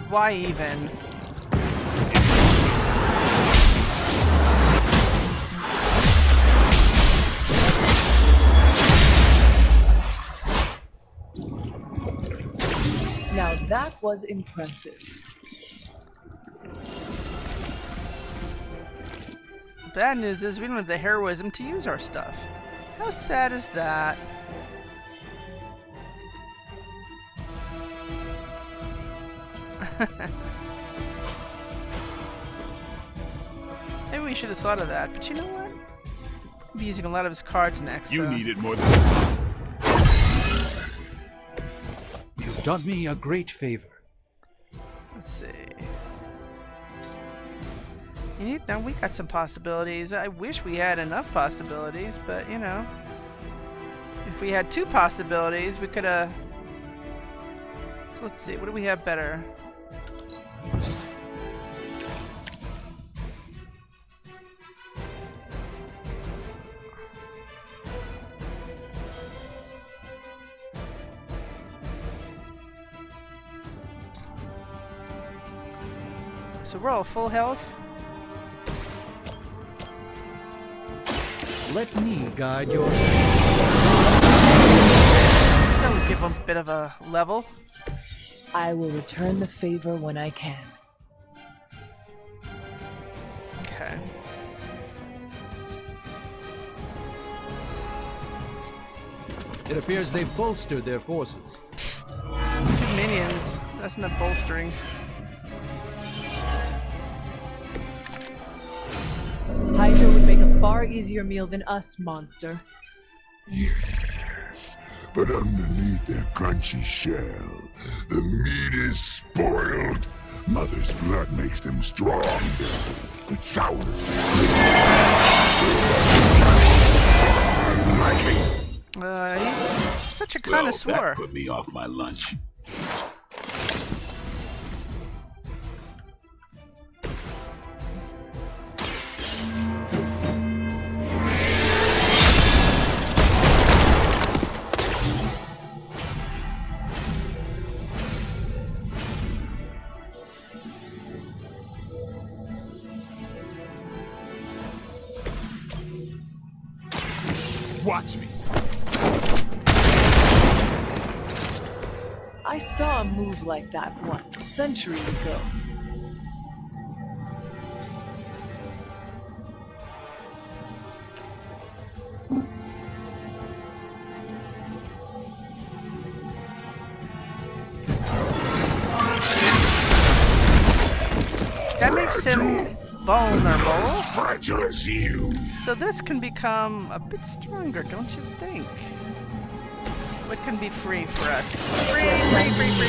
[SPEAKER 1] Why even?
[SPEAKER 5] Now that was impressive.
[SPEAKER 1] Bad news is we don't have the heroism to use our stuff. How sad is that? Maybe we should have thought of that, but you know what? I'll be using a lot of his cards next.
[SPEAKER 9] You
[SPEAKER 1] so.
[SPEAKER 9] need it more than
[SPEAKER 14] You've done me a great favor.
[SPEAKER 1] Let's see. Now we got some possibilities. I wish we had enough possibilities, but you know, if we had 2 possibilities, we could have. So let's see. What do we have better? So we're all full health.
[SPEAKER 14] Let me guide your...
[SPEAKER 1] That'll give them a bit of a level.
[SPEAKER 5] I will return the favor when I can.
[SPEAKER 1] Okay.
[SPEAKER 14] It appears they've bolstered their forces.
[SPEAKER 1] 2 minions. That's not bolstering.
[SPEAKER 5] Hydra would make a far easier meal than us, monster.
[SPEAKER 15] Yes, but underneath their crunchy shell, the meat is spoiled. Mother's blood makes them strong, but sour.
[SPEAKER 1] He's such a connoisseur.
[SPEAKER 9] Well, that put me off my lunch. Watch me.
[SPEAKER 5] I saw a move like that once, centuries ago.
[SPEAKER 1] That makes him vulnerable.
[SPEAKER 15] Fragile as you.
[SPEAKER 1] So this can become a bit stronger, don't you think? What can be free for us? Free, free, free, free,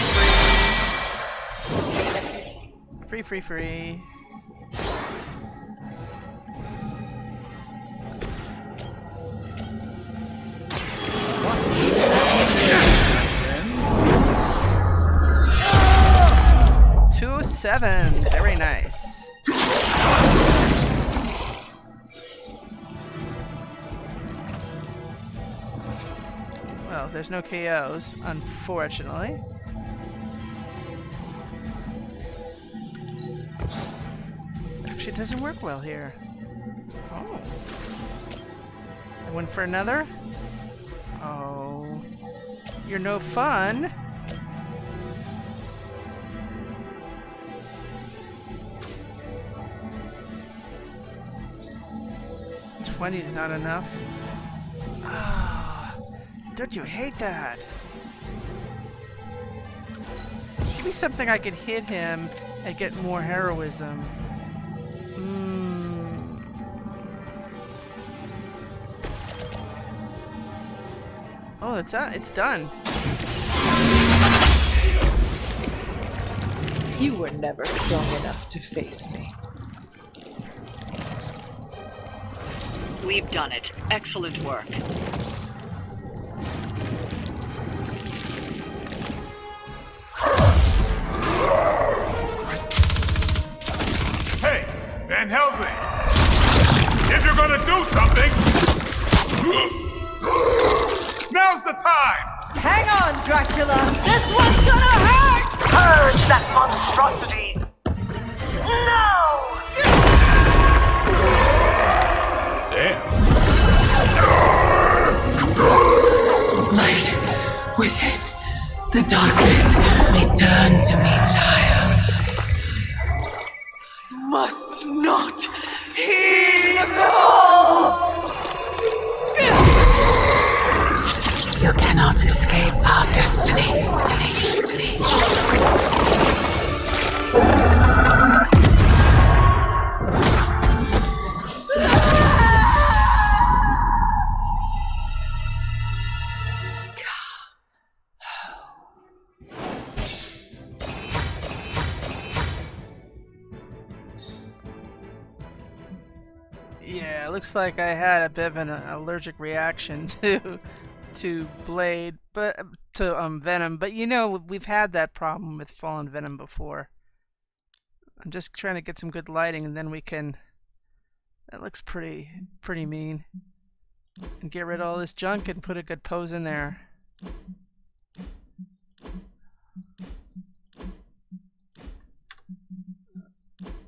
[SPEAKER 1] free. Free, free, free. Two 7. Very nice. Well, there's no KOs, unfortunately. Actually, it doesn't work well here. Oh. I went for another? Oh. You're no fun. $20's not enough. Ah, don't you hate that? Give me something I can hit him and get more heroism. Oh, it's done.
[SPEAKER 5] You were never strong enough to face me.
[SPEAKER 13] We've done it. Excellent work.
[SPEAKER 16] Hey, Van Helsing! If you're gonna do something, now's the time!
[SPEAKER 12] Hang on, Dracula! This one's gonna hurt!
[SPEAKER 17] Purge that monstrosity! No!
[SPEAKER 16] Damn.
[SPEAKER 4] Light within the darkness, return to me, child. Must not heed the call! You cannot escape our destiny.
[SPEAKER 1] Yeah, looks like I had a bit of an allergic reaction to Blade, but to Venom. But you know, we've had that problem with Fallen Venom before. I'm just trying to get some good lighting, and then we can. That looks pretty mean. And get rid of all this junk and put a good pose in there.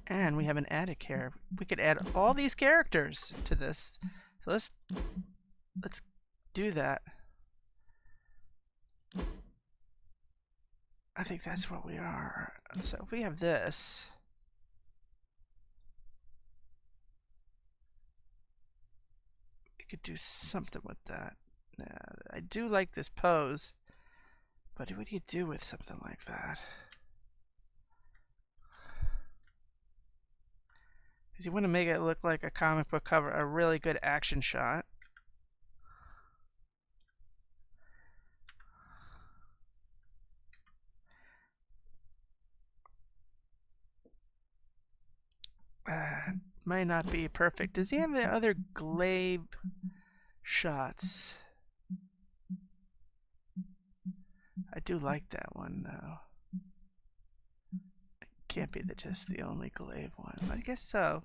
[SPEAKER 1] And we have an attic here. We could add all these characters to this. So let's do that. I think that's what we are. So if we have this, we could do something with that. I do like this pose, but what do you do with something like that? Because you want to make it look like a comic book cover, a really good action shot. Might not be perfect. Does he have any other glaive shots? I do like that one though. It can't be just the only glaive one, but I guess so.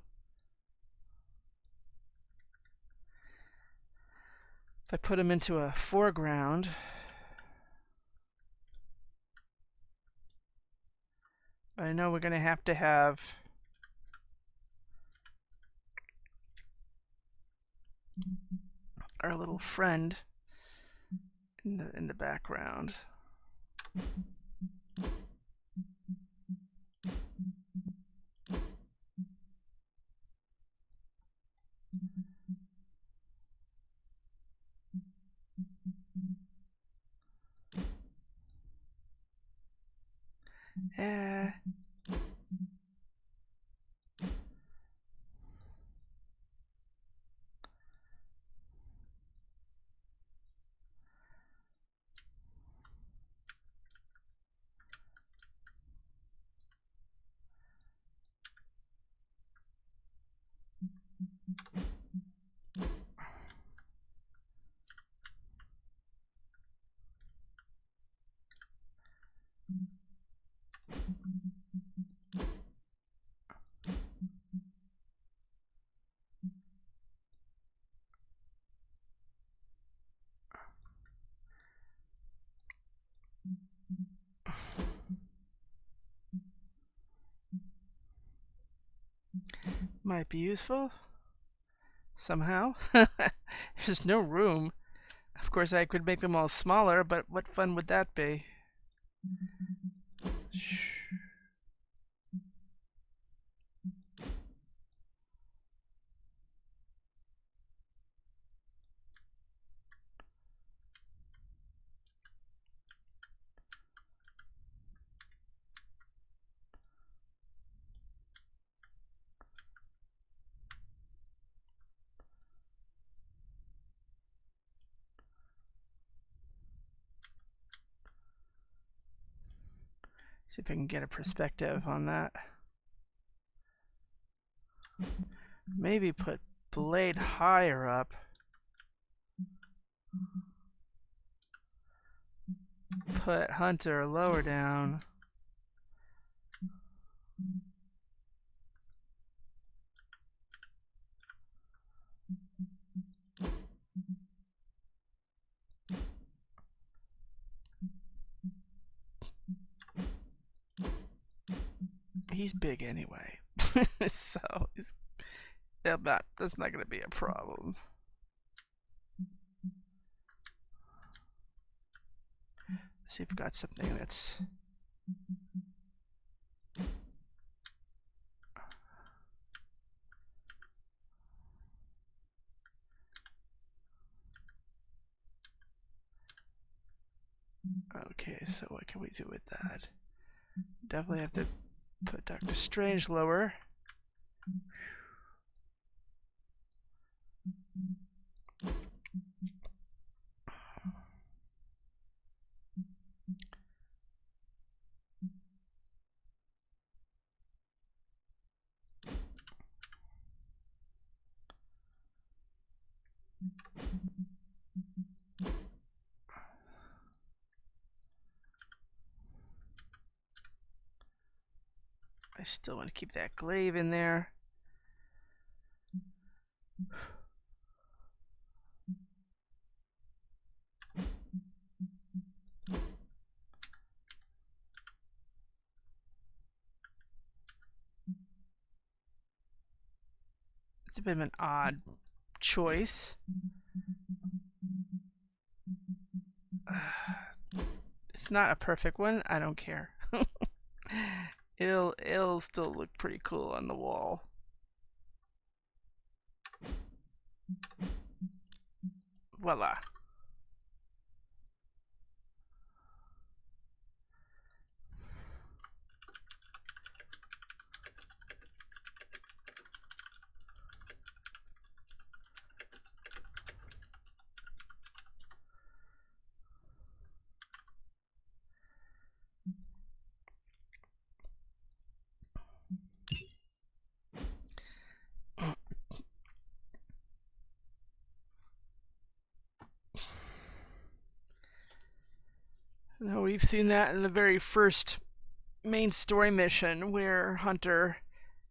[SPEAKER 1] If I put him into a foreground, I know we're going to have our little friend in the background. Might be useful somehow. There's no room. Of course, I could make them all smaller, but what fun would that be? See if I can get a perspective on that. Maybe put Blade higher up. Put Hunter lower down. He's big anyway, so that's not going to be a problem. See if we've got something that's okay. So what can we do with that? Definitely have to put Dr. Strange lower. I still want to keep that glaive in there. It's a bit of an odd choice. It's not a perfect one. I don't care. It'll still look pretty cool on the wall. Voila. Now we've seen that in the very first main story mission where Hunter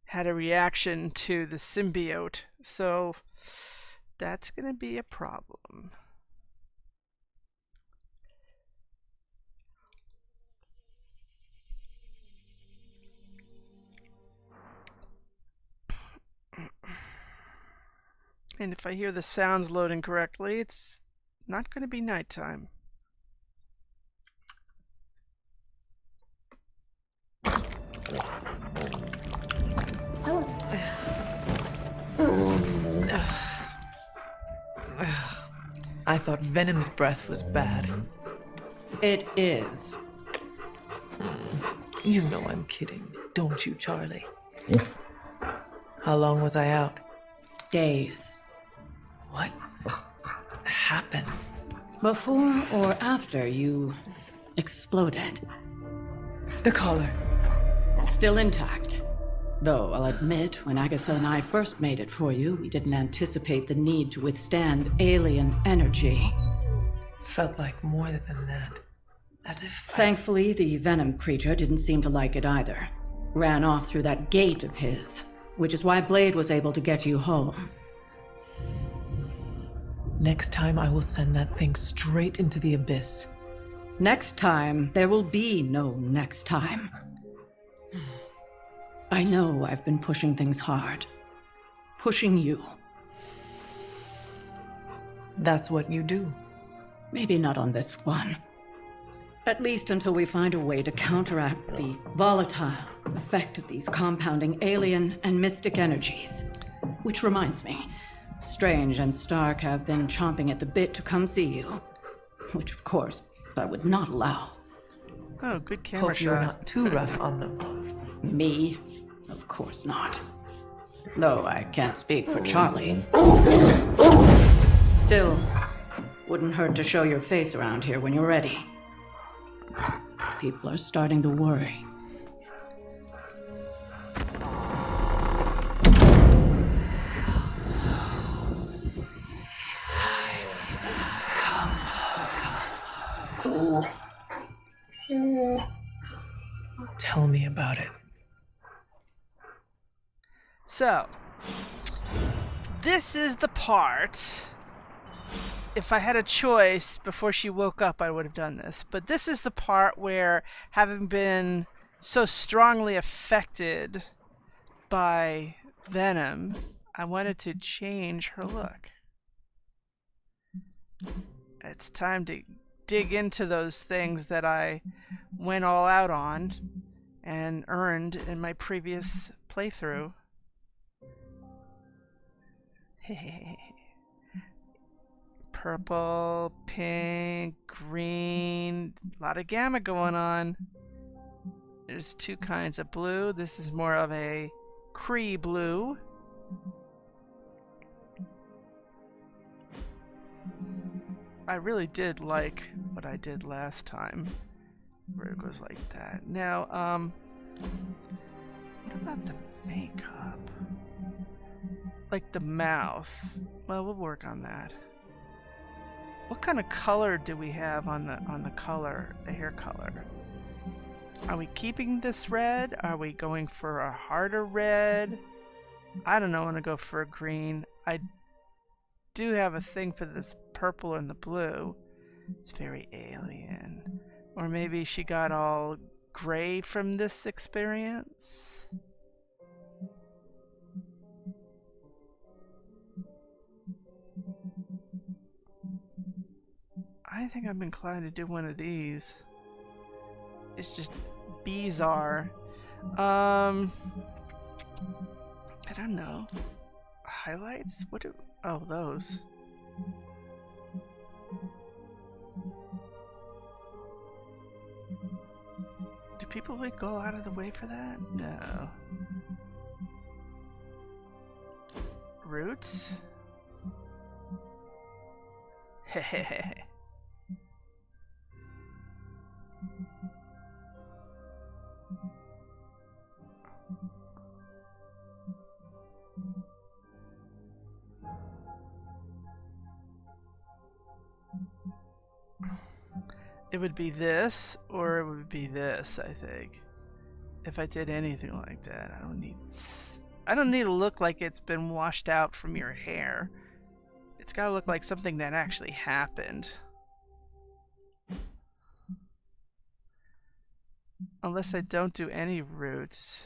[SPEAKER 1] had a reaction to the symbiote, so that's going to be a problem. And if I hear the sounds loading correctly, it's not going to be nighttime.
[SPEAKER 5] I thought Venom's breath was bad.
[SPEAKER 12] It is.
[SPEAKER 5] You know I'm kidding, don't you, Charlie? How long was I out?
[SPEAKER 12] Days.
[SPEAKER 5] What happened?
[SPEAKER 12] Before or after you exploded?
[SPEAKER 5] The collar.
[SPEAKER 12] Still intact. Though, I'll admit, when Agatha and I first made it for you, we didn't anticipate the need to withstand alien energy.
[SPEAKER 5] Felt like more than that. As if
[SPEAKER 12] Thankfully, the Venom creature didn't seem to like it either. Ran off through that gate of his, which is why Blade was able to get you home.
[SPEAKER 5] Next time I will send that thing straight into the abyss.
[SPEAKER 12] Next time, there will be no next time. I know I've been pushing things hard. Pushing you.
[SPEAKER 5] That's what you do.
[SPEAKER 12] Maybe not on this one. At least until we find a way to counteract the volatile effect of these compounding alien and mystic energies. Which reminds me, Strange and Stark have been chomping at the bit to come see you. Which, of course, I would not allow.
[SPEAKER 1] Oh, good camera
[SPEAKER 5] Hope
[SPEAKER 1] shot.
[SPEAKER 5] you're not too rough on them.
[SPEAKER 12] Me? Of course not. Though I can't speak for Charlie. Still, wouldn't hurt to show your face around here when you're ready. People are starting to worry.
[SPEAKER 5] me about it.
[SPEAKER 1] So, this is the part. If I had a choice before she woke up, I would have done this. But this is the part where, having been so strongly affected by Venom, I wanted to change her look. It's time to dig into those things that I went all out on and earned in my previous playthrough. Purple, pink, green, a lot of gamma going on. There's two kinds of blue. This is more of a Cree blue. I really did like what I did last time, where it goes like that. Now, what about the makeup? Like the mouth. Well, we'll work on that. What kind of color do we have on the color, the hair color? Are we keeping this red? Are we going for a harder red? I don't know. I want to go for a green. I do have a thing for this purple and the blue. It's very alien. Or maybe she got all gray from this experience. I think I'm inclined to do one of these. It's just bizarre. I don't know. Highlights? What do... Oh, those. Do people like go out of the way for that? No. Roots? Hehehe. It would be this, or it would be this, I think. If I did anything like that, I don't need to look like it's been washed out from your hair. It's gotta look like something that actually happened. Unless I don't do any roots.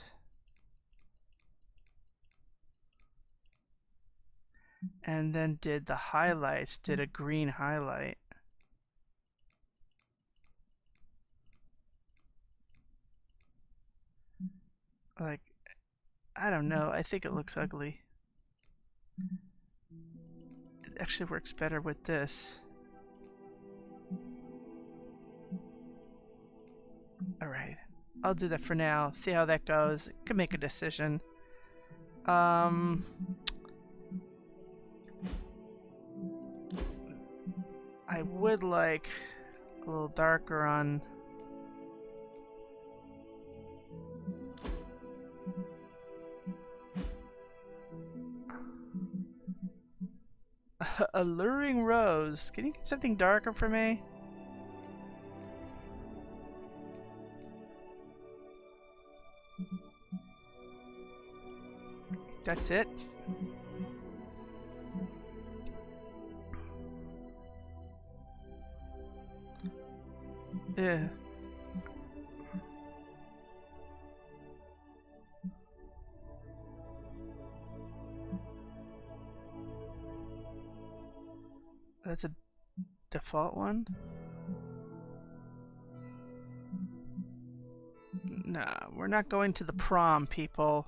[SPEAKER 1] And then did the highlights, did a green highlight. Like, I don't know, I think it looks ugly. It actually works better with this. Alright, I'll do that for now, see how that goes. Can make a decision. I would like a little darker on Alluring Rose. Can you get something darker for me? That's it. Yeah. That's a default one? Nah, we're not going to the prom, people.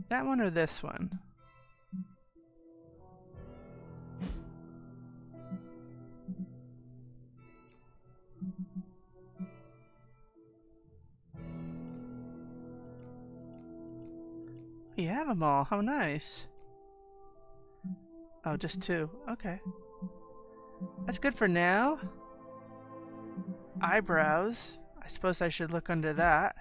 [SPEAKER 1] That one or this one? You have them all. How nice. Oh, just two. Okay. That's good for now. Eyebrows. I suppose I should look under that.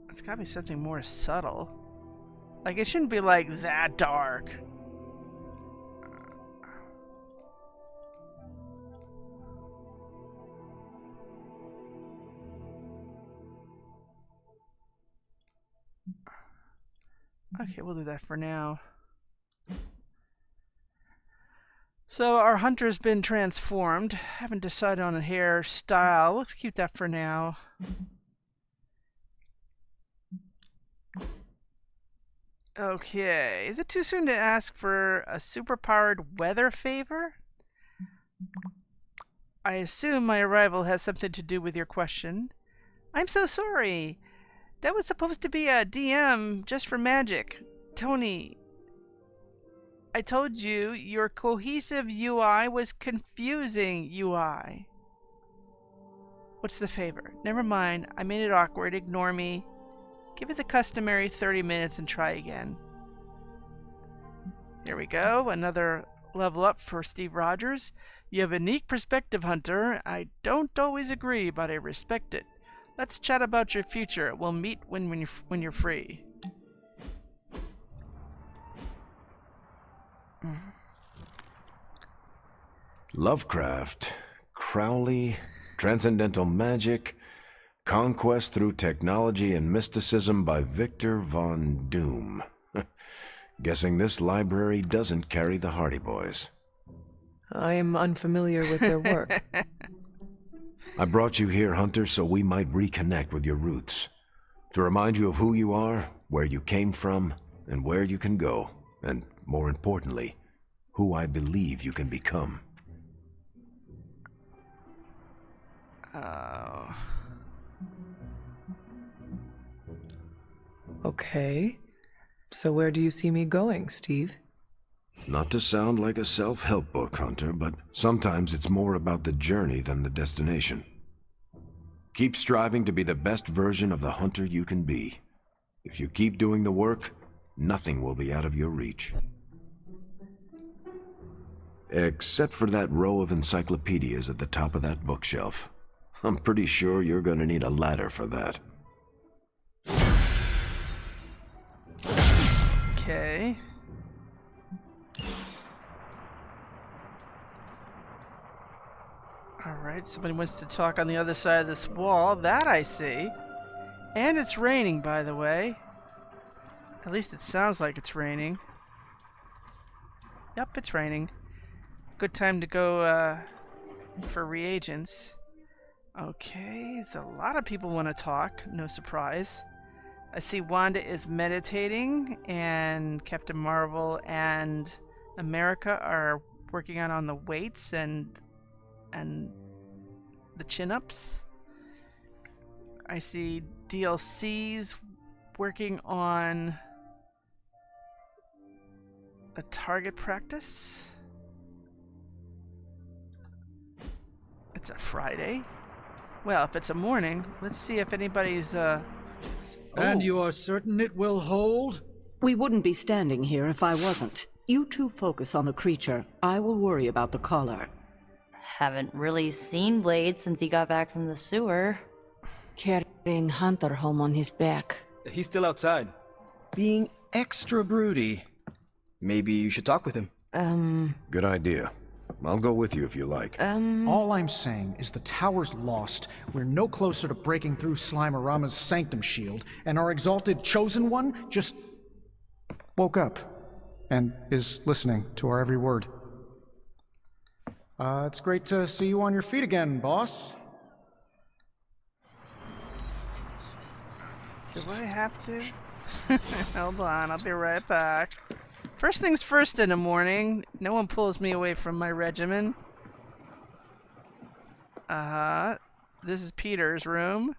[SPEAKER 1] It's gotta be something more subtle. Like, it shouldn't be like that dark. Okay, we'll do that for now. So our hunter's been transformed. Haven't decided on a hairstyle. Let's keep that for now. Okay, is it too soon to ask for a superpowered weather favor? I assume my arrival has something to do with your question. I'm so sorry. That was supposed to be a DM just for magic. Tony, I told you your cohesive UI was confusing UI. What's the favor? Never mind, I made it awkward, ignore me. Give it the customary 30 minutes and try again. Here we go, another level up for Steve Rogers. You have a unique perspective, Hunter. I don't always agree, but I respect it. Let's chat about your future. We'll meet when you're free.
[SPEAKER 8] Lovecraft, Crowley, transcendental magic, conquest through technology and mysticism by Victor Von Doom. Guessing this library doesn't carry the Hardy Boys.
[SPEAKER 5] I am unfamiliar with their work.
[SPEAKER 8] I brought you here, Hunter, so we might reconnect with your roots. To remind you of who you are, where you came from, and where you can go. And, more importantly, who I believe you can become.
[SPEAKER 5] Okay. So where do you see me going, Steve?
[SPEAKER 8] Not to sound like a self-help book, Hunter, but sometimes it's more about the journey than the destination. Keep striving to be the best version of the Hunter you can be. If you keep doing the work, nothing will be out of your reach. Except for that row of encyclopedias at the top of that bookshelf. I'm pretty sure you're gonna need a ladder for that.
[SPEAKER 1] Okay. Alright, somebody wants to talk on the other side of this wall. That I see. And it's raining, by the way. At least it sounds like it's raining. Yep, it's raining. Good time to go for reagents. Okay, so a lot of people want to talk. No surprise. I see Wanda is meditating, and Captain Marvel and America are working on the weights and the chin-ups. I see DLC's working on a target practice. It's a Friday. Well, if it's a morning, let's see if anybody's
[SPEAKER 14] And you are certain it will hold?
[SPEAKER 18] We wouldn't be standing here if I wasn't. You two focus on the creature. I will worry about the collar.
[SPEAKER 19] Haven't really seen Blade since he got back from the sewer.
[SPEAKER 3] Carrying Hunter home on his back.
[SPEAKER 6] He's still outside. Being extra broody. Maybe you should talk with him.
[SPEAKER 8] Good idea. I'll go with you if you like.
[SPEAKER 11] All I'm saying is the tower's lost. We're no closer to breaking through Slimerama's Sanctum shield, and our exalted chosen one just woke up and is listening to our every word. It's great to see you on your feet again, boss.
[SPEAKER 1] Do I have to? Hold on, I'll be right back. First things first in the morning. No one pulls me away from my regimen. This is Peter's room.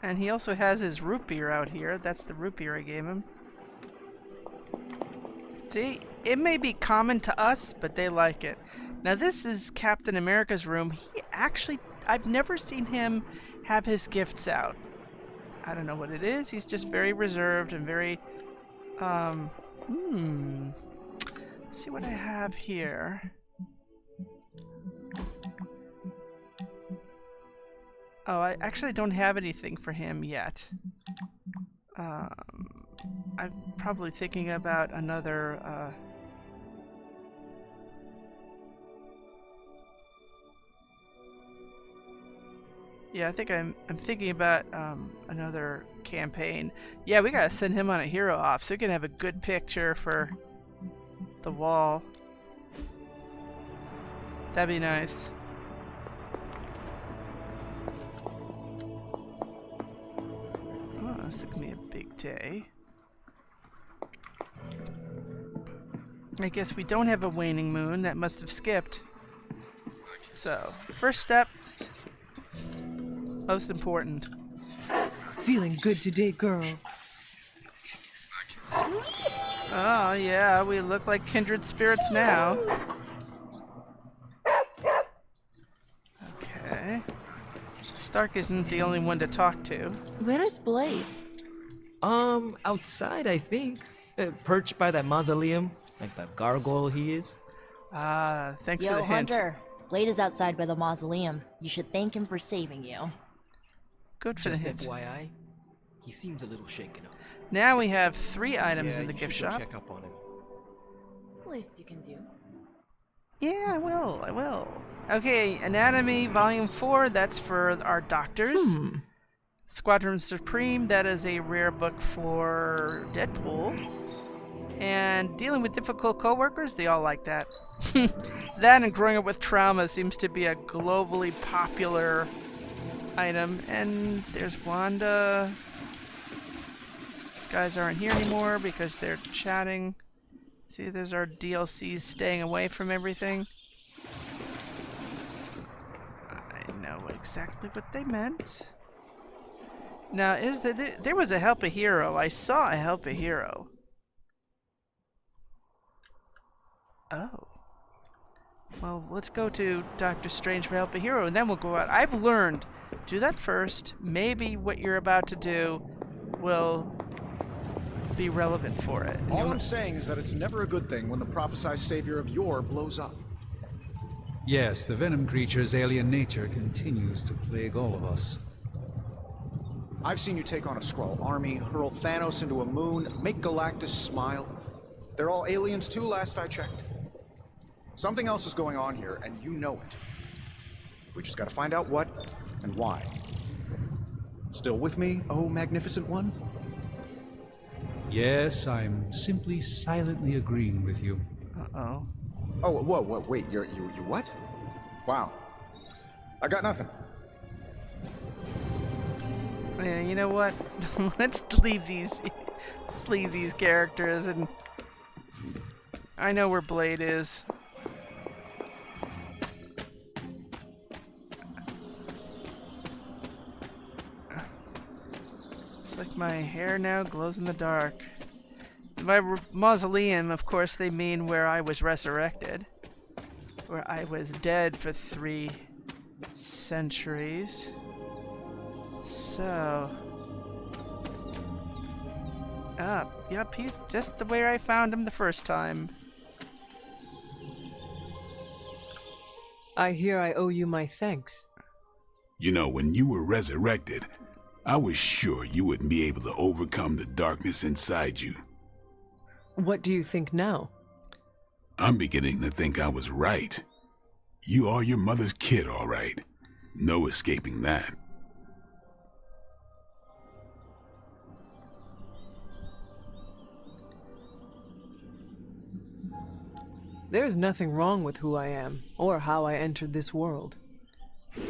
[SPEAKER 1] And he also has his root beer out here. That's the root beer I gave him. See, it may be common to us, but they like it. Now this is Captain America's room. He actually, I've never seen him have his gifts out. I don't know what it is. He's just very reserved and very, Let's see what I have here. Oh, I actually don't have anything for him yet. I'm probably thinking about another, yeah, I think I'm thinking about another campaign. Yeah, we gotta send him on a hero off so we can have a good picture for the wall. That'd be nice. Oh, this is gonna be a big day. I guess we don't have a waning moon. That must have skipped. So, first step. Most important.
[SPEAKER 5] Feeling good today, girl.
[SPEAKER 1] Oh, yeah, we look like kindred spirits now. Okay. Stark isn't the only one to talk to.
[SPEAKER 19] Where is Blade?
[SPEAKER 20] Outside, I think. Perched by that mausoleum, like that gargoyle he is.
[SPEAKER 1] Thanks
[SPEAKER 19] Yo,
[SPEAKER 1] for the hint.
[SPEAKER 19] Hunter. Blade is outside by the mausoleum. You should thank him for saving you.
[SPEAKER 1] Good for
[SPEAKER 20] Just
[SPEAKER 1] the hint.
[SPEAKER 20] FYI, he seems a little shaken up.
[SPEAKER 1] Now we have 3 items in the
[SPEAKER 20] you
[SPEAKER 1] gift
[SPEAKER 20] should go
[SPEAKER 1] shop.
[SPEAKER 20] check up on him.
[SPEAKER 19] Least you can do.
[SPEAKER 1] Yeah, I will. Okay, Anatomy Volume 4, that's for our doctors. Squadron Supreme, that is a rare book for Deadpool. And Dealing with Difficult Coworkers, they all like that. That and Growing Up with Trauma seems to be a globally popular item. And there's Wanda. These guys aren't here anymore because they're chatting. See, there's our DLCs staying away from everything. I know exactly what they meant. Now, there was a Help a Hero. I saw a Help a Hero. Oh. Well, let's go to Doctor Strange for Help a Hero, and then we'll go out. I've learned, do that first. Maybe what you're about to do will be relevant for it.
[SPEAKER 11] All I'm saying is that it's never a good thing when the prophesied savior of yore blows up.
[SPEAKER 10] Yes, the Venom creature's alien nature continues to plague all of us.
[SPEAKER 11] I've seen you take on a Skrull army, hurl Thanos into a moon, make Galactus smile. They're all aliens too, last I checked. Something else is going on here, and you know it. We just gotta find out what and why. Still with me, oh magnificent one?
[SPEAKER 10] Yes, I'm simply silently agreeing with you.
[SPEAKER 1] Uh-oh.
[SPEAKER 11] Oh, whoa, wait, you what? Wow. I got nothing.
[SPEAKER 1] Yeah, you know what? Let's leave these characters, and I know where Blade is. It's like my hair now glows in the dark. By mausoleum, of course, they mean where I was resurrected. Where I was dead for 3 centuries. So... yep, he's just the way I found him the first time.
[SPEAKER 5] I hear I owe you my thanks.
[SPEAKER 9] You know, when you were resurrected, I was sure you wouldn't be able to overcome the darkness inside you.
[SPEAKER 5] What do you think now?
[SPEAKER 9] I'm beginning to think I was right. You are your mother's kid, all right. No escaping that.
[SPEAKER 5] There's nothing wrong with who I am, or how I entered this world.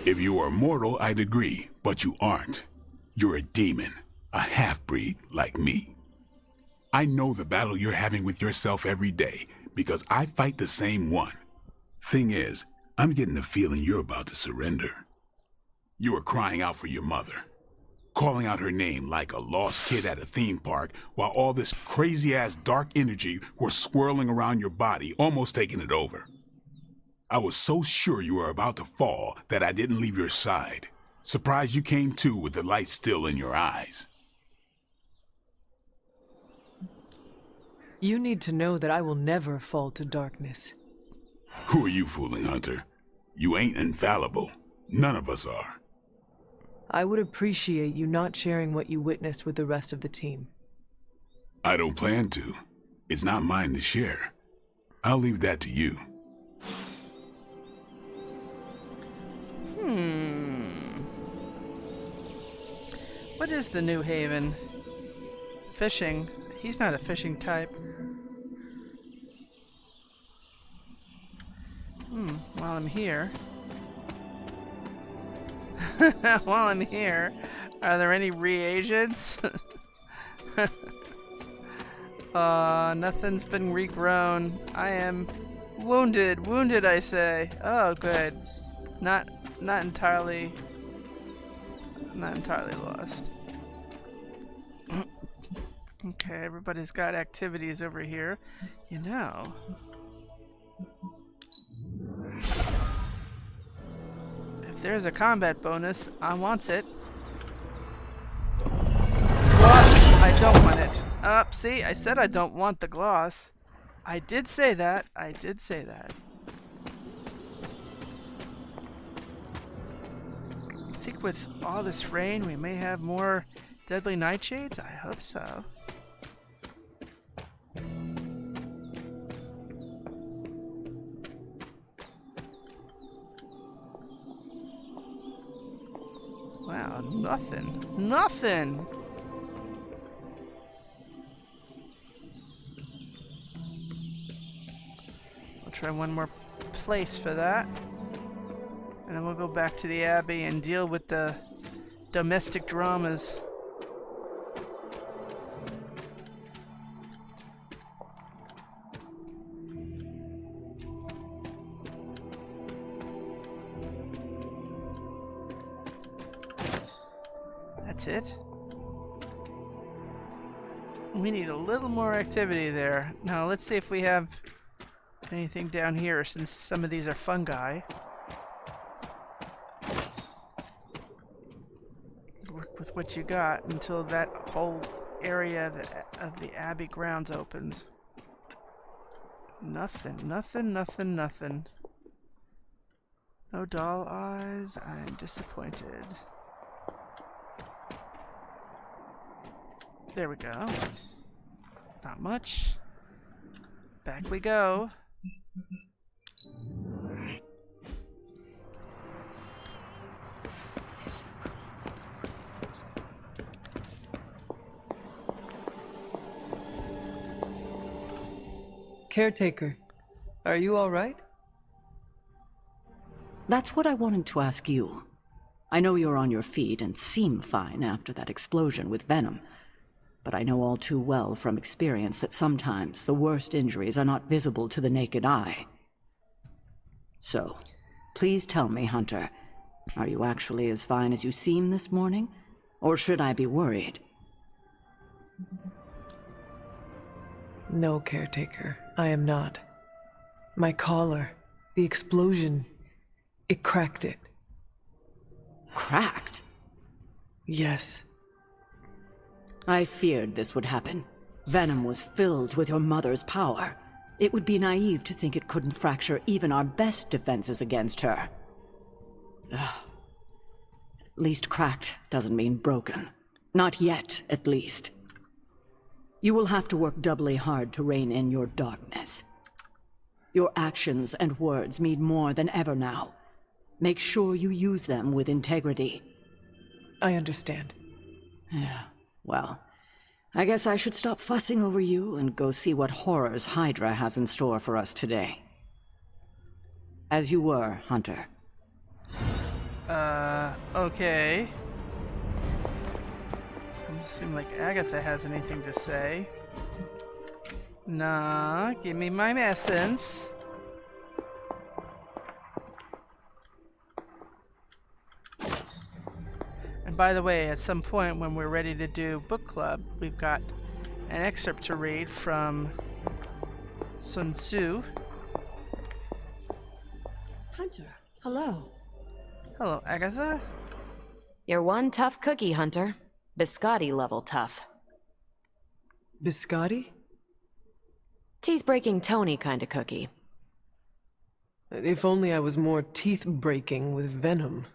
[SPEAKER 9] If you are mortal, I'd agree, but you aren't. You're a demon, a half-breed like me. I know the battle you're having with yourself every day, because I fight the same one. Thing is, I'm getting the feeling you're about to surrender. You are crying out for your mother, calling out her name like a lost kid at a theme park, while all this crazy-ass dark energy was swirling around your body, almost taking it over. I was so sure you were about to fall that I didn't leave your side. Surprised you came to with the light still in your eyes.
[SPEAKER 5] You need to know that I will never fall to darkness.
[SPEAKER 9] Who are you fooling, Hunter? You ain't infallible. None of us are.
[SPEAKER 5] I would appreciate you not sharing what you witnessed with the rest of the team.
[SPEAKER 9] I don't plan to. It's not mine to share. I'll leave that to you.
[SPEAKER 1] What is the New Haven? Fishing. He's not a fishing type. While I'm here... While I'm here, are there any reagents? Nothing's been regrown. I am wounded. Wounded, I say. Oh, good. Not entirely lost. Okay, everybody's got activities over here. You know. If there's a combat bonus, I want it. It's gloss. I don't want it. See, I said I don't want the gloss. I did say that. I did say that. I think with all this rain, we may have more deadly nightshades. I hope so. Wow, nothing. Nothing! I'll try one more place for that. And then we'll go back to the Abbey and deal with the domestic dramas. That's it. We need a little more activity there. Now let's see if we have anything down here, since some of these are fungi. Work with what you got until that whole area of the Abbey grounds opens. Nothing, nothing, nothing, nothing. No doll eyes. I'm disappointed. There we go. Not much. Back we go.
[SPEAKER 5] Caretaker, are you all right?
[SPEAKER 18] That's what I wanted to ask you. I know you're on your feet and seem fine after that explosion with Venom. But I know all too well from experience that sometimes the worst injuries are not visible to the naked eye. So, please tell me, Hunter, are you actually as fine as you seem this morning? Or should I be worried?
[SPEAKER 5] No, Caretaker, I am not. My collar, the explosion, it cracked it.
[SPEAKER 18] Cracked?
[SPEAKER 5] Yes.
[SPEAKER 18] I feared this would happen. Venom was filled with your mother's power. It would be naive to think it couldn't fracture even our best defenses against her. At least cracked doesn't mean broken. Not yet, at least. You will have to work doubly hard to rein in your darkness. Your actions and words mean more than ever now. Make sure you use them with integrity.
[SPEAKER 5] I understand.
[SPEAKER 18] Yeah. Well, I guess I should stop fussing over you and go see what horrors Hydra has in store for us today. As you were, Hunter.
[SPEAKER 1] Okay. Doesn't seem like Agatha has anything to say. Nah, give me my essence. And by the way, at some point when we're ready to do book club, we've got an excerpt to read from Sun Tzu.
[SPEAKER 12] Hunter, hello.
[SPEAKER 1] Hello, Agatha.
[SPEAKER 7] You're one tough cookie, Hunter. Biscotti level tough.
[SPEAKER 5] Biscotti?
[SPEAKER 7] Teeth-breaking Tony kind of cookie.
[SPEAKER 5] If only I was more teeth-breaking with Venom.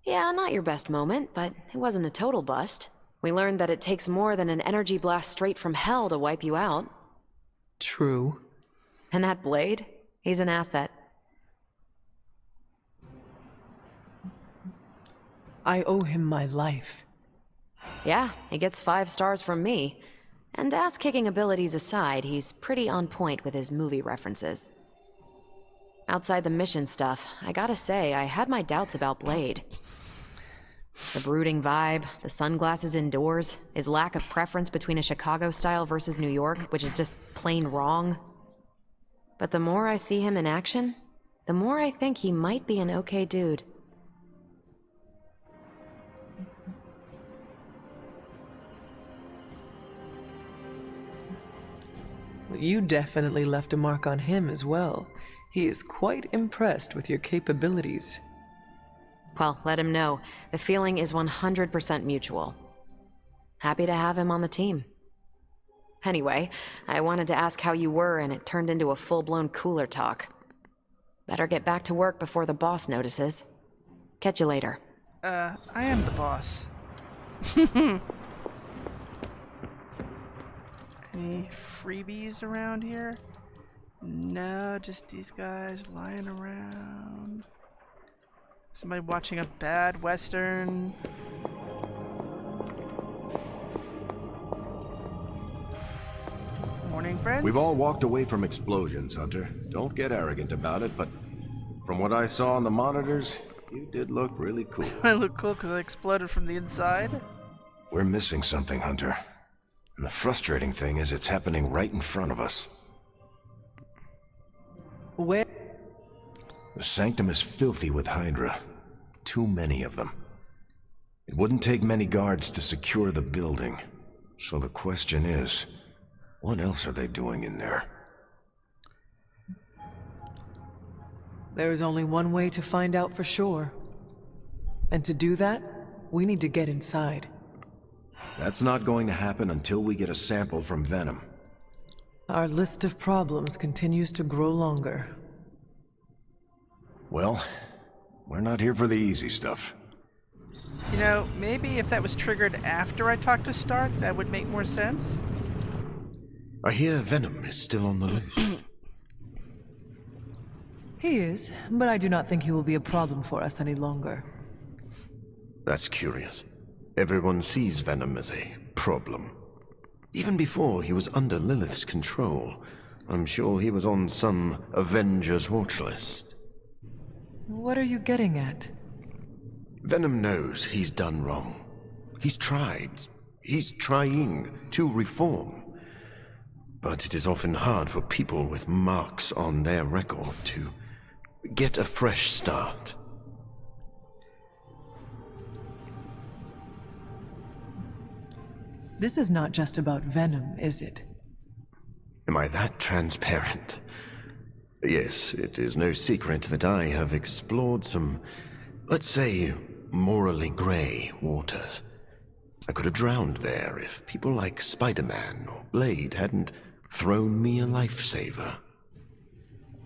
[SPEAKER 7] Yeah, not your best moment, but it wasn't a total bust. We learned that it takes more than an energy blast straight from hell to wipe you out.
[SPEAKER 5] True.
[SPEAKER 7] And that blade? He's an asset.
[SPEAKER 5] I owe him my life.
[SPEAKER 7] Yeah, he gets 5 stars from me. And ass-kicking abilities aside, he's pretty on point with his movie references. Outside the mission stuff, I gotta say, I had my doubts about Blade. The brooding vibe, the sunglasses indoors, his lack of preference between a Chicago style versus New York, which is just plain wrong. But the more I see him in action, the more I think he might be an okay dude.
[SPEAKER 5] You definitely left a mark on him as well. He is quite impressed with your capabilities.
[SPEAKER 7] Well, let him know. The feeling is 100% mutual. Happy to have him on the team. Anyway, I wanted to ask how you were, and it turned into a full-blown cooler talk. Better get back to work before the boss notices. Catch you later.
[SPEAKER 1] I am the boss. Any freebies around here? No, just these guys lying around. Somebody watching a bad western. Morning, friends.
[SPEAKER 8] We've all walked away from explosions, Hunter. Don't get arrogant about it, but from what I saw on the monitors, you did look really cool.
[SPEAKER 1] I look cool because I exploded from the inside?
[SPEAKER 8] We're missing something, Hunter. And the frustrating thing is it's happening right in front of us.
[SPEAKER 5] Where?
[SPEAKER 8] The Sanctum is filthy with Hydra. Too many of them. It wouldn't take many guards to secure the building. So the question is, what else are they doing in there?
[SPEAKER 5] There is only one way to find out for sure. And to do that, we need to get inside.
[SPEAKER 8] That's not going to happen until we get a sample from Venom.
[SPEAKER 5] Our list of problems continues to grow longer.
[SPEAKER 8] Well, we're not here for the easy stuff.
[SPEAKER 1] You know, maybe if that was triggered after I talked to Stark, that would make more sense.
[SPEAKER 8] I hear Venom is still on the loose.
[SPEAKER 5] He is, but I do not think he will be a problem for us any longer.
[SPEAKER 8] That's curious. Everyone sees Venom as a problem. Even before he was under Lilith's control, I'm sure he was on some Avengers watch list.
[SPEAKER 5] What are you getting at?
[SPEAKER 8] Venom knows he's done wrong. He's tried. He's trying to reform. But it is often hard for people with marks on their record to get a fresh start.
[SPEAKER 5] This is not just about Venom, is it?
[SPEAKER 8] Am I that transparent? Yes, it is no secret that I have explored some, let's say, morally grey waters. I could have drowned there if people like Spider-Man or Blade hadn't thrown me a lifesaver.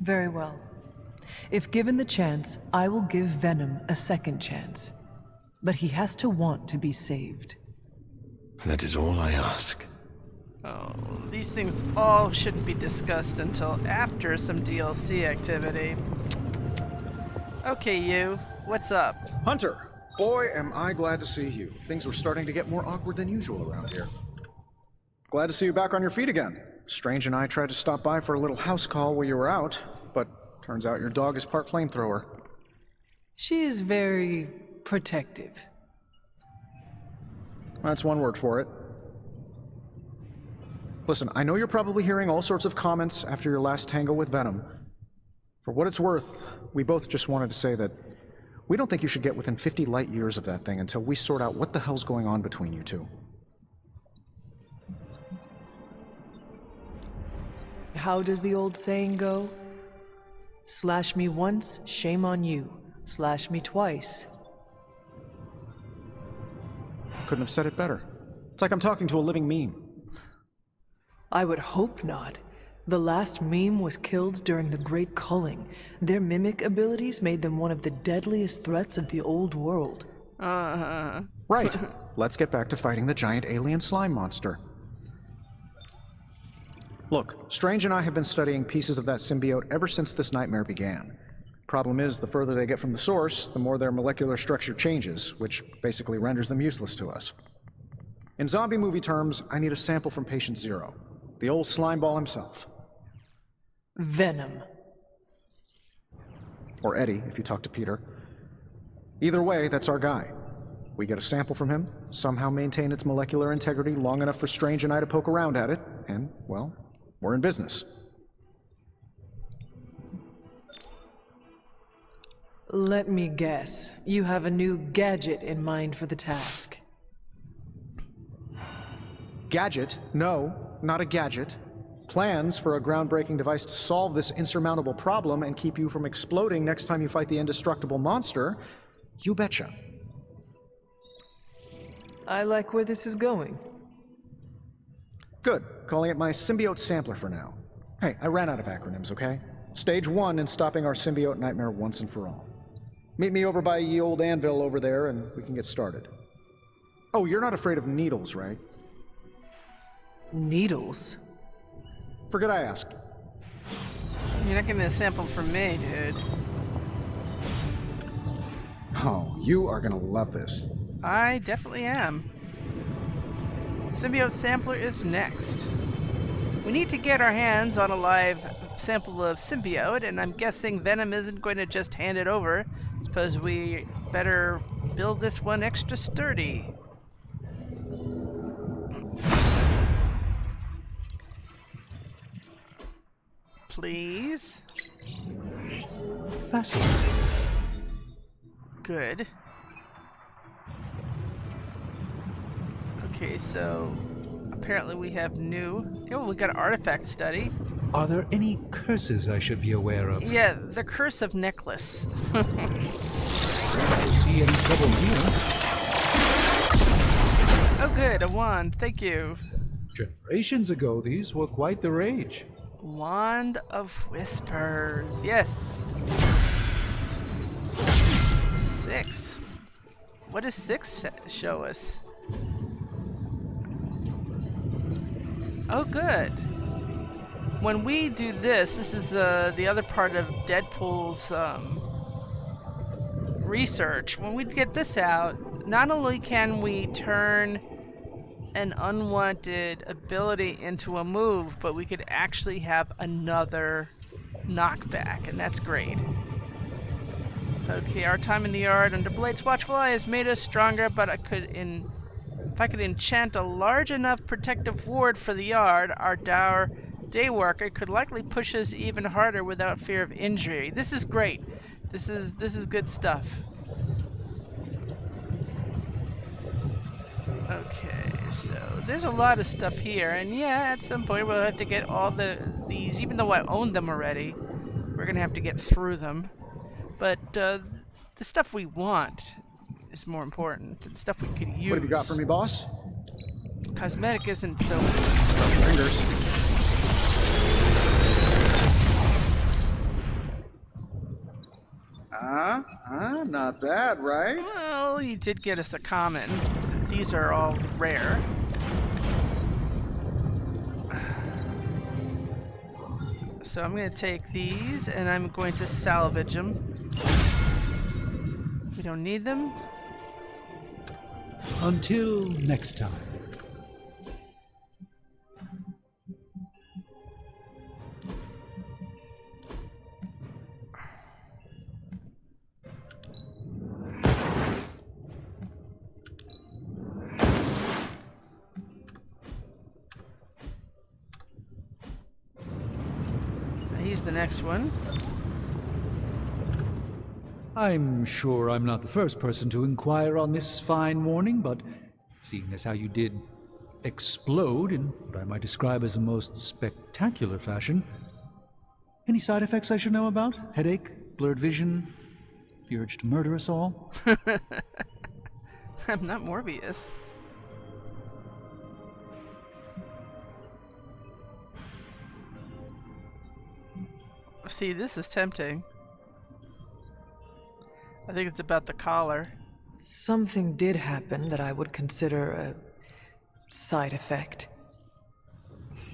[SPEAKER 5] Very well. If given the chance, I will give Venom a second chance. But he has to want to be saved.
[SPEAKER 8] That is all I ask.
[SPEAKER 1] Oh, these things all shouldn't be discussed until after some DLC activity. Okay, you. What's up?
[SPEAKER 11] Hunter! Boy, am I glad to see you. Things were starting to get more awkward than usual around here. Glad to see you back on your feet again. Strange and I tried to stop by for a little house call while you were out, but turns out your dog is part flamethrower.
[SPEAKER 5] She is very protective.
[SPEAKER 11] That's one word for it. Listen, I know you're probably hearing all sorts of comments after your last tangle with Venom. For what it's worth, we both just wanted to say that we don't think you should get within 50 light years of that thing until we sort out what the hell's going on between you two.
[SPEAKER 5] How does the old saying go? Slash me once, shame on you. Slash me twice.
[SPEAKER 11] Couldn't have said it better. It's like I'm talking to a living meme.
[SPEAKER 5] I would hope not. The last meme was killed during the Great Culling. Their mimic abilities made them one of the deadliest threats of the old world.
[SPEAKER 11] Right. Let's get back to fighting the giant alien slime monster. Look, Strange and I have been studying pieces of that symbiote ever since this nightmare began. Problem is, the further they get from the source, the more their molecular structure changes, which basically renders them useless to us. In zombie movie terms, I need a sample from Patient Zero, the old slime ball himself.
[SPEAKER 5] Venom.
[SPEAKER 11] Or Eddie, if you talk to Peter. Either way, that's our guy. We get a sample from him, somehow maintain its molecular integrity long enough for Strange and I to poke around at it, and, well, we're in business.
[SPEAKER 5] Let me guess. You have a new gadget in mind for the task.
[SPEAKER 11] Gadget? No, not a gadget. Plans for a groundbreaking device to solve this insurmountable problem and keep you from exploding next time you fight the indestructible monster? You betcha.
[SPEAKER 5] I like where this is going.
[SPEAKER 11] Good. Calling it my symbiote sampler for now. Hey, I ran out of acronyms, okay? Stage 1 in stopping our symbiote nightmare once and for all. Meet me over by ye old anvil over there and we can get started. Oh, you're not afraid of needles, right?
[SPEAKER 5] Needles?
[SPEAKER 11] Forget I asked.
[SPEAKER 1] You're not getting a sample from me, dude.
[SPEAKER 11] Oh, you are gonna love this.
[SPEAKER 1] I definitely am. Symbiote sampler is next. We need to get our hands on a live sample of symbiote, and I'm guessing Venom isn't going to just hand it over. Suppose we better build this one extra sturdy. Please.
[SPEAKER 14] Fascinating.
[SPEAKER 1] Good. Okay, so apparently we have new. Oh, we got an artifact study.
[SPEAKER 14] Are there any curses I should be aware of?
[SPEAKER 1] Yeah, the Curse of Necklace.
[SPEAKER 14] See any trouble here?
[SPEAKER 1] Oh, good, a wand. Thank you.
[SPEAKER 14] Generations ago, these were quite the rage.
[SPEAKER 1] Wand of Whispers. Yes. 6. What does 6 show us? Oh, good. When we do this, this is the other part of Deadpool's research. When we get this out, not only can we turn an unwanted ability into a move, but we could actually have another knockback, and that's great. Okay, our time in the yard under Blade's watchful eye has made us stronger, but if I could enchant a large enough protective ward for the yard, our dour day worker could likely push us even harder without fear of injury. This is great. This is good stuff. Okay, so there's a lot of stuff here, and yeah, at some point we'll have to get all these, even though I own them already, we're gonna have to get through them. But the stuff we want is more important. The stuff we could use.
[SPEAKER 11] What have you got for me, boss?
[SPEAKER 1] Cosmetic isn't so.
[SPEAKER 11] Stop your fingers. Not bad, right?
[SPEAKER 1] Well, you did get us a common. These are all rare. So I'm going to take these and I'm going to salvage them. We don't need them.
[SPEAKER 14] Until next time.
[SPEAKER 1] He's the next one.
[SPEAKER 14] I'm sure I'm not the first person to inquire on this fine morning, but seeing as how you did explode in what I might describe as a most spectacular fashion, any side effects I should know about? Headache? Blurred vision? The urge to murder us all?
[SPEAKER 1] I'm not Morbius. See, this is tempting. I think it's about the collar.
[SPEAKER 5] Something did happen that I would consider a side effect.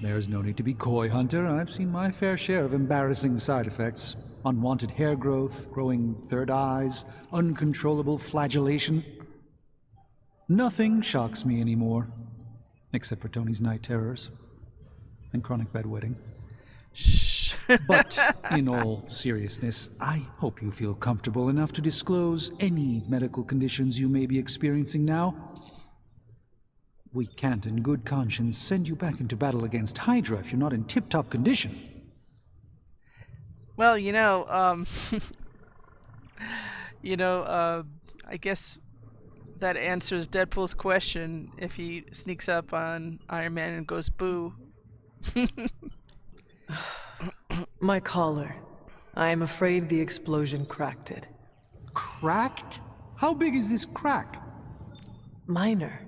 [SPEAKER 14] There's no need to be coy, Hunter. I've seen my fair share of embarrassing side effects. Unwanted hair growth, growing third eyes, uncontrollable flagellation. Nothing shocks me anymore, except for Tony's night terrors and chronic bedwetting.
[SPEAKER 1] Shh.
[SPEAKER 14] But in all seriousness, I hope you feel comfortable enough to disclose any medical conditions you may be experiencing now. We can't in good conscience send you back into battle against Hydra if you're not in tip-top condition.
[SPEAKER 1] Well, I guess that answers Deadpool's question if he sneaks up on Iron Man and goes boo.
[SPEAKER 5] My collar. I am afraid the explosion cracked it.
[SPEAKER 14] Cracked? How big is this crack?
[SPEAKER 5] Minor.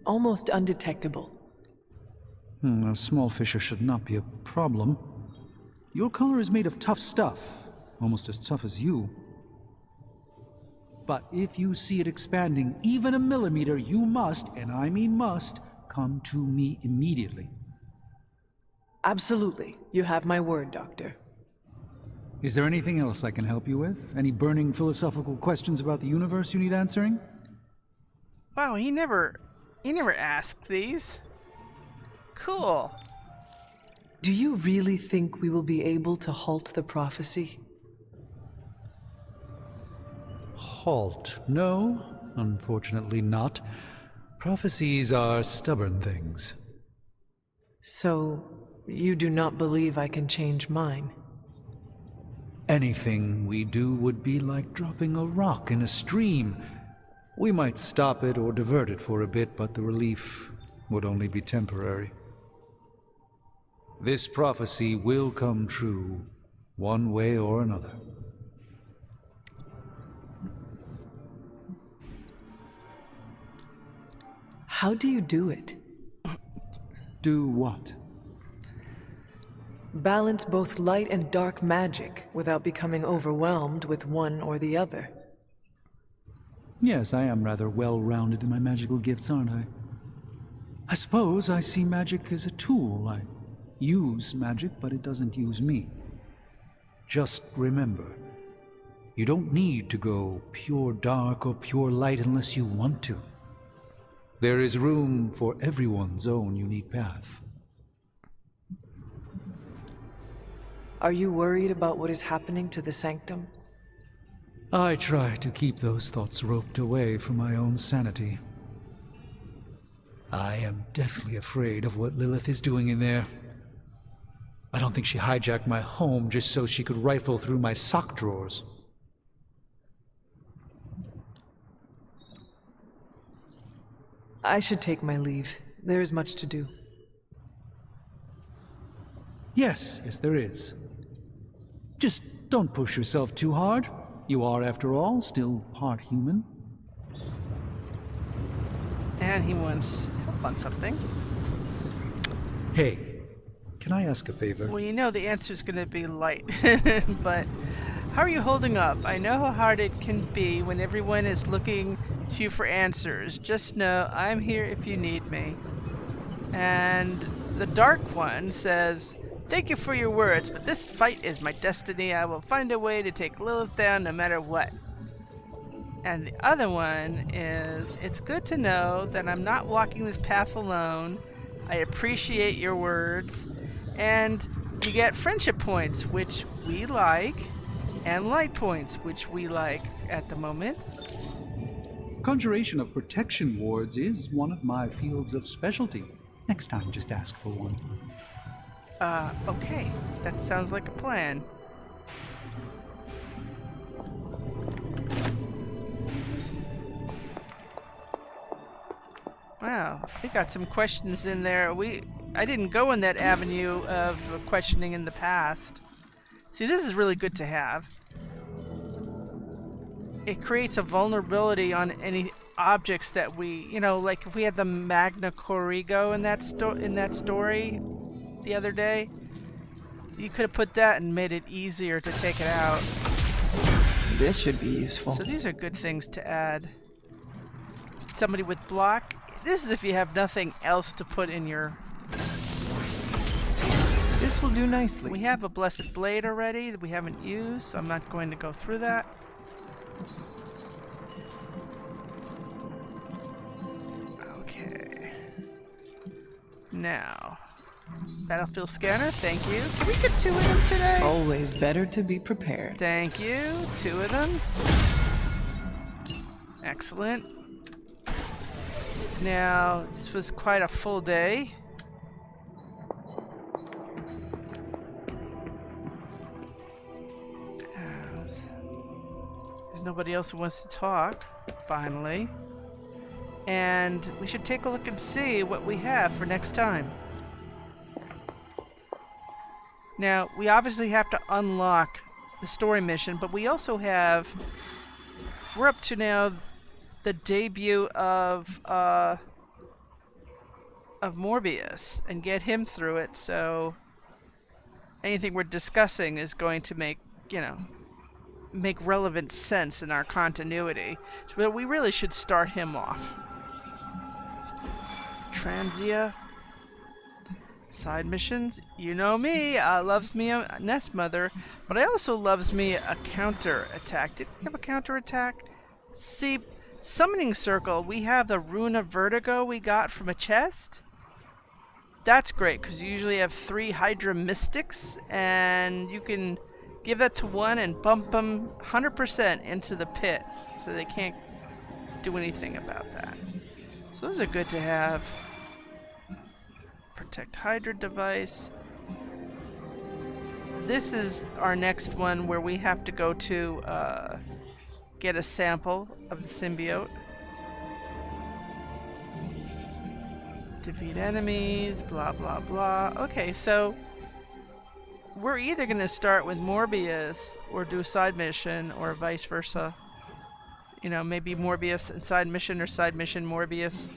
[SPEAKER 5] Almost undetectable.
[SPEAKER 14] A small fissure should not be a problem. Your collar is made of tough stuff, almost as tough as you. But if you see it expanding even a millimeter, you must, and I mean must, come to me immediately.
[SPEAKER 5] Absolutely. You have my word, Doctor.
[SPEAKER 14] Is there anything else I can help you with? Any burning philosophical questions about the universe you need answering?
[SPEAKER 1] Wow, he never asked these. Cool.
[SPEAKER 5] Do you really think we will be able to halt the prophecy?
[SPEAKER 14] Halt? No, unfortunately not. Prophecies are stubborn things.
[SPEAKER 5] So, you do not believe I can change mine?
[SPEAKER 14] Anything we do would be like dropping a rock in a stream. We might stop it or divert it for a bit, but the relief would only be temporary. This prophecy will come true, one way or another.
[SPEAKER 5] How do you do it?
[SPEAKER 14] Do what?
[SPEAKER 5] Balance both light and dark magic without becoming overwhelmed with one or the other.
[SPEAKER 14] Yes, I am rather well-rounded in my magical gifts, aren't I? I suppose I see magic as a tool. I use magic, but it doesn't use me. Just remember, you don't need to go pure dark or pure light unless you want to. There is room for everyone's own unique path.
[SPEAKER 5] Are you worried about what is happening to the Sanctum?
[SPEAKER 14] I try to keep those thoughts roped away from my own sanity. I am deathly afraid of what Lilith is doing in there. I don't think she hijacked my home just so she could rifle through my sock drawers.
[SPEAKER 5] I should take my leave. There is much to do.
[SPEAKER 14] Yes, there is. Just don't push yourself too hard. You are, after all, still part human.
[SPEAKER 1] And he wants help on something.
[SPEAKER 14] Hey, can I ask a favor?
[SPEAKER 1] Well, you know the answer is going to be light. But how are you holding up? I know how hard it can be when everyone is looking to you for answers. Just know I'm here if you need me. And the Dark One says, "Thank you for your words, but this fight is my destiny. I will find a way to take Lilith down no matter what." And the other one is, "It's good to know that I'm not walking this path alone. I appreciate your words." And you get friendship points, which we like, and light points, which we like at the moment.
[SPEAKER 14] Conjuration of protection wards is one of my fields of specialty. Next time, just ask for one.
[SPEAKER 1] Okay. That sounds like a plan. Wow, we got some questions in there. I didn't go in that avenue of questioning in the past. See, this is really good to have. It creates a vulnerability on any objects that we, like if we had the Magna Corrigo in that story the other day, You could have put that and made it easier to take it out.
[SPEAKER 5] This should be useful.
[SPEAKER 1] So these are good things to add. Somebody with block. This is if you have nothing else to put in your...
[SPEAKER 5] This will do nicely.
[SPEAKER 1] We have a Blessed Blade already that we haven't used, so I'm not going to go through that. Okay. Now, battlefield scanner, thank you. Can we get 2 of them today?
[SPEAKER 5] Always better to be prepared.
[SPEAKER 1] Thank you. 2 of them. Excellent. Now, this was quite a full day. There's nobody else who wants to talk, finally. And we should take a look and see what we have for next time. Now, we obviously have to unlock the story mission, but we also have... We're up to now the debut of Morbius and get him through it, so anything we're discussing is going to make, you know, make relevant sense in our continuity. So we really should start him off. Transia. Side missions. You know me. Loves me a Nest Mother, but I also loves me a counter attack. Did we have a counter attack? See, Summoning Circle. We have the Rune of Vertigo we got from a chest. That's great because you usually have 3 Hydra Mystics, and you can give that to one and bump them 100% into the pit, so they can't do anything about that. So those are good to have. Protect Hydra device. This is our next one where we have to go to get a sample of the symbiote. Defeat enemies, blah blah blah. Okay, so we're either going to start with Morbius or do a side mission, or vice versa. You know, maybe Morbius and side mission, or side mission Morbius.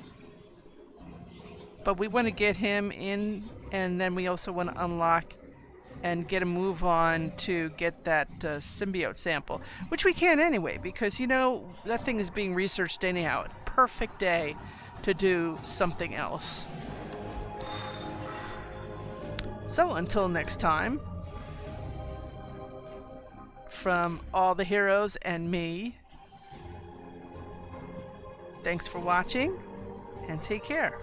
[SPEAKER 1] But we want to get him in, and then we also want to unlock and get a move on to get that symbiote sample, which we can anyway, because, you know, that thing is being researched anyhow. Perfect day to do something else. So until next time, from all the heroes and me, thanks for watching, and take care.